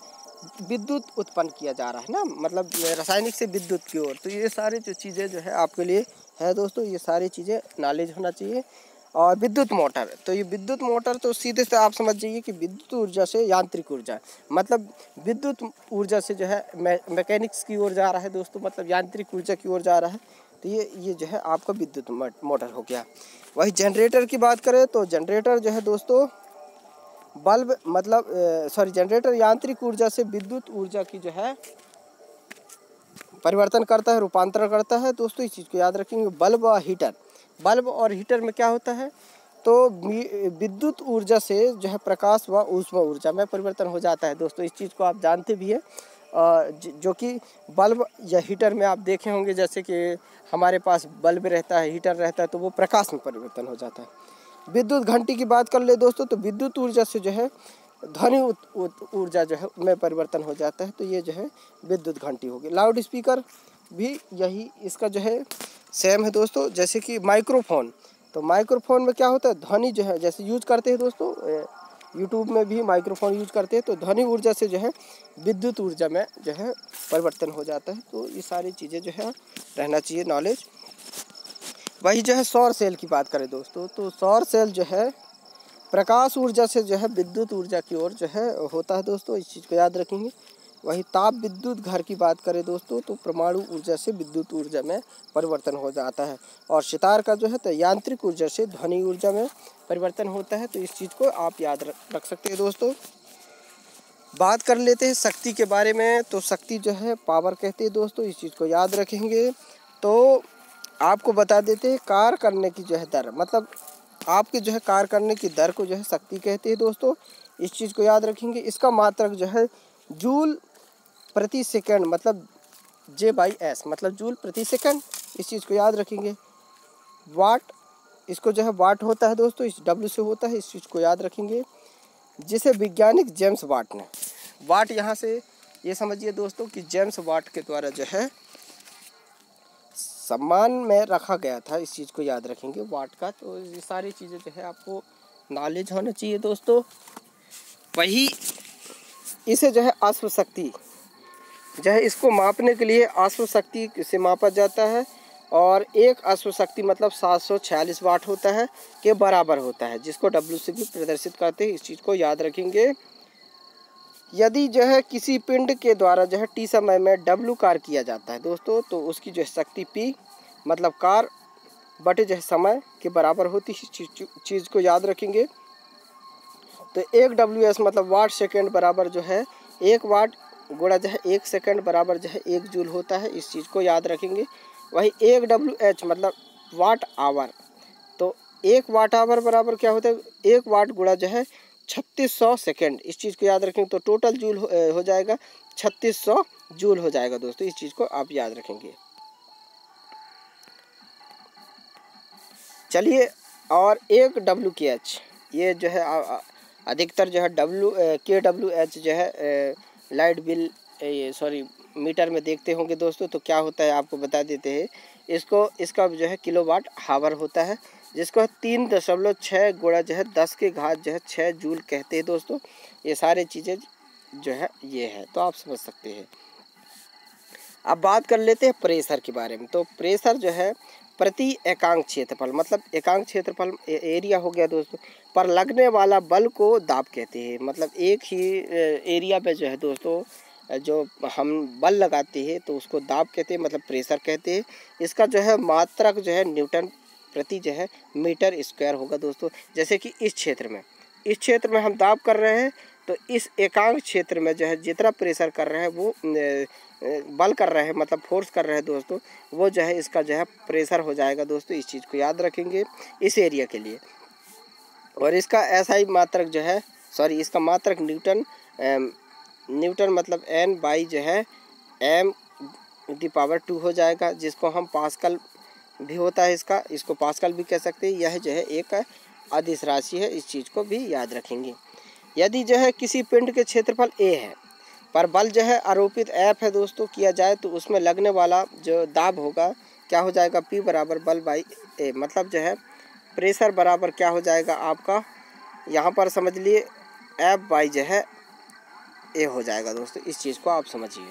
विद्युत उत्पन्न किया जा रहा है ना, मतलब रासायनिक से विद्युत की ओर। तो ये सारी जो चीज़ें जो है आपके लिए है दोस्तों, ये सारी चीज़ें नॉलेज होना चाहिए। और विद्युत मोटर, तो ये विद्युत मोटर तो सीधे से आप समझ जाइए कि विद्युत ऊर्जा से यांत्रिक ऊर्जा, मतलब विद्युत ऊर्जा से जो है मैकेनिक्स की ओर जा रहा है दोस्तों, मतलब यांत्रिक ऊर्जा की ओर जा रहा है। तो ये जो है आपका विद्युत मोटर हो गया। वही जनरेटर की बात करें तो जनरेटर जो है दोस्तों बल्ब मतलब जनरेटर यांत्रिक ऊर्जा से विद्युत ऊर्जा की जो है परिवर्तन करता है, रूपांतरण करता है दोस्तों। इस चीज़ को याद रखेंगे। बल्ब और हीटर में क्या होता है, तो विद्युत ऊर्जा से जो है प्रकाश व ऊष्मा ऊर्जा में परिवर्तन हो जाता है दोस्तों। इस चीज़ को आप जानते भी है। जो कि बल्ब या हीटर में आप देखे होंगे, जैसे कि हमारे पास बल्ब रहता है, हीटर रहता है, तो वो प्रकाश में परिवर्तन हो जाता है। विद्युत घंटी की बात कर ले दोस्तों, तो विद्युत ऊर्जा से जो है ध्वनि ऊर्जा जो है में परिवर्तन हो जाता है। तो ये जो है विद्युत घंटी होगी। लाउड स्पीकर भी यही इसका जो है सेम है दोस्तों। जैसे कि माइक्रोफोन, तो माइक्रोफोन में क्या होता है, ध्वनि जो है जैसे यूज करते हैं दोस्तों, यूट्यूब में भी माइक्रोफोन यूज करते हैं, तो ध्वनि ऊर्जा से जो है विद्युत ऊर्जा में जो है परिवर्तन हो जाता है। तो ये सारी चीज़ें जो है रहना चाहिए नॉलेज। वही जो है सौर सेल की बात करें दोस्तों, तो सौर सेल जो है प्रकाश ऊर्जा से जो है विद्युत ऊर्जा की ओर जो है होता है दोस्तों। इस चीज़ को याद रखेंगे। वही ताप विद्युत घर की बात करें दोस्तों, तो परमाणु ऊर्जा से विद्युत ऊर्जा में परिवर्तन हो जाता है। और सितार का जो है तो यांत्रिक ऊर्जा से ध्वनि ऊर्जा में परिवर्तन होता है। तो इस चीज़ को आप याद रख सकते हैं दोस्तों। बात कर लेते हैं शक्ति के बारे में, तो शक्ति जो है पावर कहते हैं दोस्तों। इस चीज़ को याद रखेंगे। तो आपको बता देते हैं कार्य करने की जो है दर, मतलब आपके जो है कार्य करने की दर को जो है शक्ति कहते हैं दोस्तों। इस चीज़ को याद रखेंगे। इसका मात्रक जो है जूल प्रति सेकंड, मतलब J/S, मतलब जूल प्रति सेकंड। इस चीज़ को याद रखेंगे। वाट, इसको जो है वाट होता है दोस्तों, इस W से होता है, इस चीज़ को याद रखेंगे। जिसे वैज्ञानिक जेम्स वाट ने, वाट यहाँ से ये समझिए दोस्तों कि जेम्स वाट के द्वारा जो है सम्मान में रखा गया था। इस चीज़ को याद रखेंगे वाट का। तो ये सारी चीज़ें जो है आपको नॉलेज होना चाहिए दोस्तों। वही इसे जो है अश्व शक्ति जो है, इसको मापने के लिए अश्व शक्ति से मापा जाता है। और एक अश्व शक्ति मतलब 746 वाट होता है के बराबर होता है, जिसको W से भी प्रदर्शित करते हैं। इस चीज़ को याद रखेंगे। यदि जो है किसी पिंड के द्वारा जो है T समय में W कार्य किया जाता है दोस्तों, तो उसकी जो है शक्ति P मतलब कार्य बटे जो है समय के बराबर होती है। चीज़ को याद रखेंगे। तो 1 WS मतलब वाट सेकेंड बराबर जो है 1 वाट गुणा जो है 1 सेकेंड बराबर जो है 1 जूल होता है। इस चीज़ को याद रखेंगे। वही 1 WH मतलब वाट आवर, तो 1 वाट आवर बराबर क्या होता है 1 वाट गुणा जो है 3600 सेकेंड। इस चीज़ को याद रखेंगे। तो टोटल जूल हो जाएगा 3600 जूल हो जाएगा दोस्तों। इस चीज़ को आप याद रखेंगे। चलिए, और एक WKH, ये जो है अधिकतर जो है KWH जो है लाइट बिल मीटर में देखते होंगे दोस्तों। तो क्या होता है आपको बता देते हैं। इसका जो है किलोवाट हावर होता है, जिसको 3.6 गुणा जो है 10 के घात जो है 6 जूल कहते हैं दोस्तों। ये सारी चीज़ें जो है ये है, तो आप समझ सकते हैं। अब बात कर लेते हैं प्रेशर के बारे में। तो प्रेशर जो है प्रति एकांक क्षेत्रफल, मतलब एकांक क्षेत्रफल एरिया हो गया दोस्तों, पर लगने वाला बल को दाब कहते हैं। मतलब एक ही एरिया पे जो है दोस्तों जो हम बल लगाते हैं तो उसको दाब कहते हैं, मतलब प्रेशर कहते हैं। इसका जो है मात्रक जो है न्यूटन प्रति जो है मीटर स्क्वायर होगा दोस्तों। जैसे कि इस क्षेत्र में हम दाब कर रहे हैं, तो इस एकांक क्षेत्र में जो है जितना प्रेशर कर रहे हैं वो बल कर रहे हैं, मतलब फोर्स कर रहे हैं दोस्तों, वो जो है इसका जो है प्रेशर हो जाएगा दोस्तों। इस चीज़ को याद रखेंगे इस एरिया के लिए। और इसका SI मात्रक जो है इसका मात्रक न्यूटन मतलब N/, जो है m⁻² हो जाएगा, जिसको हम पास्कल भी होता है इसको पास्कल भी कह सकते हैं। यह जो है एक अदिश राशि है। इस चीज़ को भी याद रखेंगे। यदि जो है किसी पिंड के क्षेत्रफल A है पर बल जो है आरोपित F है दोस्तों किया जाए, तो उसमें लगने वाला जो दाब होगा क्या हो जाएगा P बराबर बल बाई A, मतलब जो है प्रेशर बराबर क्या हो जाएगा आपका, यहाँ पर समझ लिए F/, जो है A हो जाएगा दोस्तों। इस चीज़ को आप समझिए।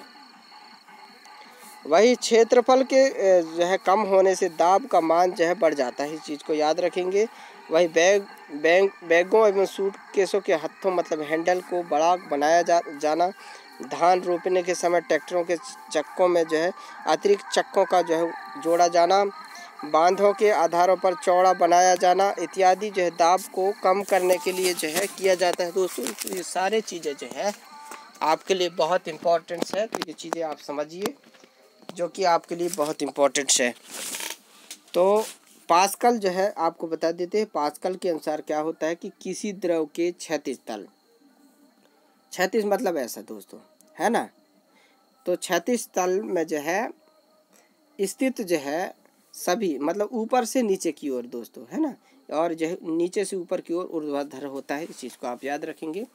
वही क्षेत्रफल के जो है कम होने से दाब का मान जो है बढ़ जाता है। इस चीज़ को याद रखेंगे। वही बैगों एवं सूटकेसों के हत्थों मतलब हैंडल को बड़ा बनाया जाना, धान रोपने के समय ट्रैक्टरों के चक्कों में जो है अतिरिक्त चक्कों का जो है जोड़ा जाना, बांधों के आधारों पर चौड़ा बनाया जाना इत्यादि जो है दाब को कम करने के लिए जो है किया जाता है दोस्तों। तो ये सारे चीज़ें जो है आपके लिए बहुत इम्पोर्टेंट्स है। तो ये चीज़ें आप समझिए जो कि आपके लिए बहुत इम्पोर्टेंट्स है। तो पास्कल जो है आपको बता देते हैं। पास्कल के अनुसार क्या होता है कि किसी द्रव के क्षैतिज तल, क्षैतिज मतलब ऐसा दोस्तों है ना, तो क्षैतिज तल में जो है स्थित जो है सभी मतलब ऊपर से नीचे की ओर दोस्तों है ना, और जो है नीचे से ऊपर की ओर ऊर्ध्वाधर होता है। इस चीज़ को आप याद रखेंगे।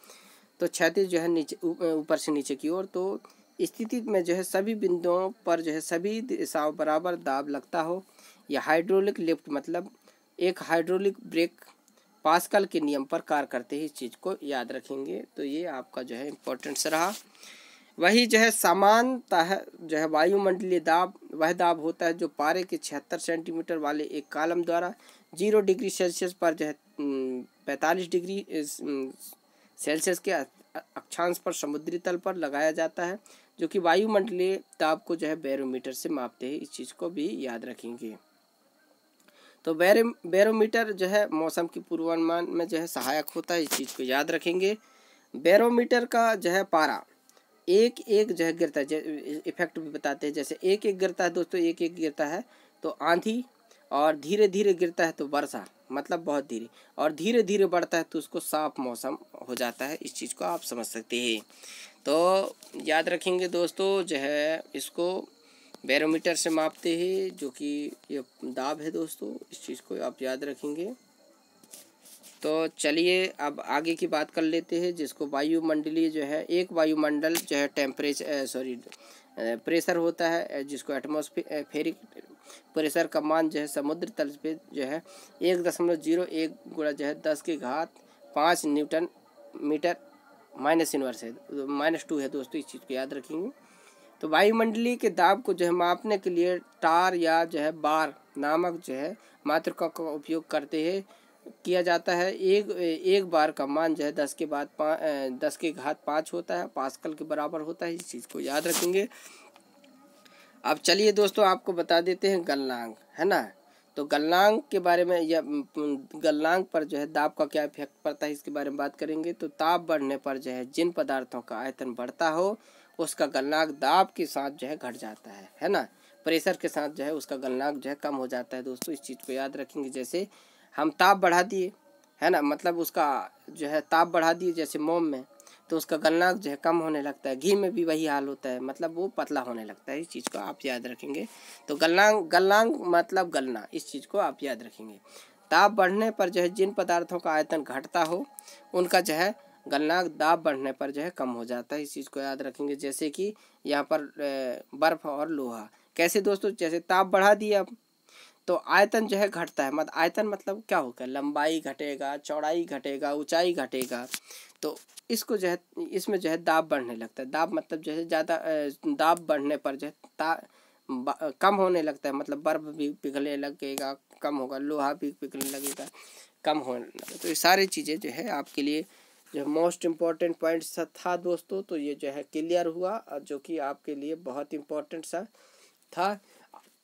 तो क्षैतिज जो है नीचे ऊपर से नीचे की ओर, तो स्थिति में जो है सभी बिंदुओं पर जो है सभी दिशाओं बराबर दाब लगता हो। यह हाइड्रोलिक लिफ्ट मतलब एक हाइड्रोलिक ब्रेक पास्कल के नियम पर कार्य करते हैं। इस चीज़ को याद रखेंगे। तो ये आपका जो है इम्पोर्टेंट्स रहा। वही जो है सामान्यतः जो है वायुमंडलीय दाब वह दाब होता है जो पारे के 76 सेंटीमीटर वाले एक कॉलम द्वारा 0 डिग्री सेल्सियस पर जो है 45 डिग्री सेल्सियस के अक्षांश पर समुद्री तल पर लगाया जाता है, जो कि वायुमंडलीय दाब को जो है बैरोमीटर से मापते हैं। इस चीज़ को भी याद रखेंगे। तो बैरोमीटर जो है मौसम की पूर्वानुमान में जो है सहायक होता है। इस चीज़ को याद रखेंगे। बैरोमीटर का जो है पारा एक जो है गिरता है, इफेक्ट भी बताते हैं। जैसे एक गिरता है दोस्तों, एक गिरता है तो आंधी, और धीरे धीरे गिरता है तो वर्षा, मतलब बहुत धीरे, और धीरे धीरे बढ़ता है तो उसको साफ मौसम हो जाता है। इस चीज़ को आप समझ सकते हैं। तो याद रखेंगे दोस्तों, जो है इसको बैरोमीटर से मापते हैं, जो कि ये दाब है दोस्तों, इस चीज़ को आप याद रखेंगे। तो चलिए अब आगे की बात कर लेते हैं, जिसको वायुमंडलीय जो है, एक वायुमंडल जो है प्रेशर होता है, जिसको एटमॉस्फेरिक प्रेशर का मान जो है समुद्र तल पे जो है 1.01 गुणा जो है 10⁵ न्यूटन मीटर माइनस इनवर्स है, -2 है दोस्तों। इस चीज़ को याद रखेंगे। तो वायुमंडलीय के दाब को जो है मापने के लिए टार या जो है बार नामक जो है मात्रक का उपयोग करते हैं किया जाता है। एक बार का मान जो है 10⁵ होता है, पास्कल के बराबर होता है। इस चीज़ को याद रखेंगे। अब चलिए दोस्तों आपको बता देते हैं गलनांक, है ना। तो गलनांक के बारे में, या गलनांक पर जो है दाब का क्या इफेक्ट पड़ता है, इसके बारे में बात करेंगे। तो ताप बढ़ने पर जो है जिन पदार्थों का आयतन बढ़ता हो उसका गलनांक दाब के साथ जो है घट जाता है ना। प्रेशर के साथ जो है उसका गलनांक जो है कम हो जाता है दोस्तों। इस चीज़ को याद रखेंगे। जैसे हम ताप बढ़ा दिए, है ना, मतलब उसका जो है ताप बढ़ा दिए जैसे मोम में, तो उसका गलनांक जो है कम होने लगता है। घी में भी वही हाल होता है, मतलब वो पतला होने लगता है। इस चीज़ को आप याद रखेंगे। तो गलनांक मतलब गलना, इस चीज़ को आप याद रखेंगे। ताप बढ़ने पर जो है जिन पदार्थों का आयतन घटता हो उनका जो है गलनांक दाब बढ़ने पर जो है कम हो जाता है। इस चीज़ को याद रखेंगे। जैसे कि यहाँ पर बर्फ और लोहा। कैसे दोस्तों, जैसे ताप बढ़ा दिया अब तो आयतन जो है घटता है। आयतन मतलब क्या होगा, लंबाई घटेगा, चौड़ाई घटेगा, ऊंचाई घटेगा। तो इसको जो है, इसमें जो है दाब बढ़ने लगता है। दाब मतलब जो है ज़्यादा दाब बढ़ने पर जो है कम होने लगता है, मतलब बर्फ भी पिघलने लगेगा, कम होगा, लोहा भी पिघलने लगेगा, कम होने लगेगा। तो ये सारी चीज़ें जो है आपके लिए जो मोस्ट इम्पॉर्टेंट पॉइंट सा था दोस्तों। तो ये जो है क्लियर हुआ, जो कि आपके लिए बहुत इम्पोर्टेंट सा था।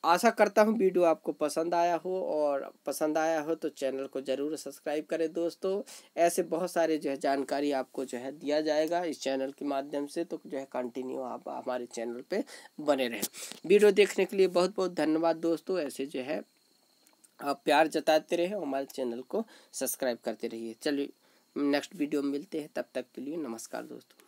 आशा करता हूँ वीडियो आपको पसंद आया हो, और पसंद आया हो तो चैनल को ज़रूर सब्सक्राइब करें दोस्तों। ऐसे बहुत सारे जो है जानकारी आपको जो है दिया जाएगा इस चैनल के माध्यम से। तो जो है कंटिन्यू आप हमारे चैनल पे बने रहें। वीडियो देखने के लिए बहुत बहुत धन्यवाद दोस्तों। ऐसे जो है आप प्यार जताते रहे, हमारे चैनल को सब्सक्राइब करते रहिए। चलिए नेक्स्ट वीडियो में मिलते हैं, तब तक के लिए नमस्कार दोस्तों।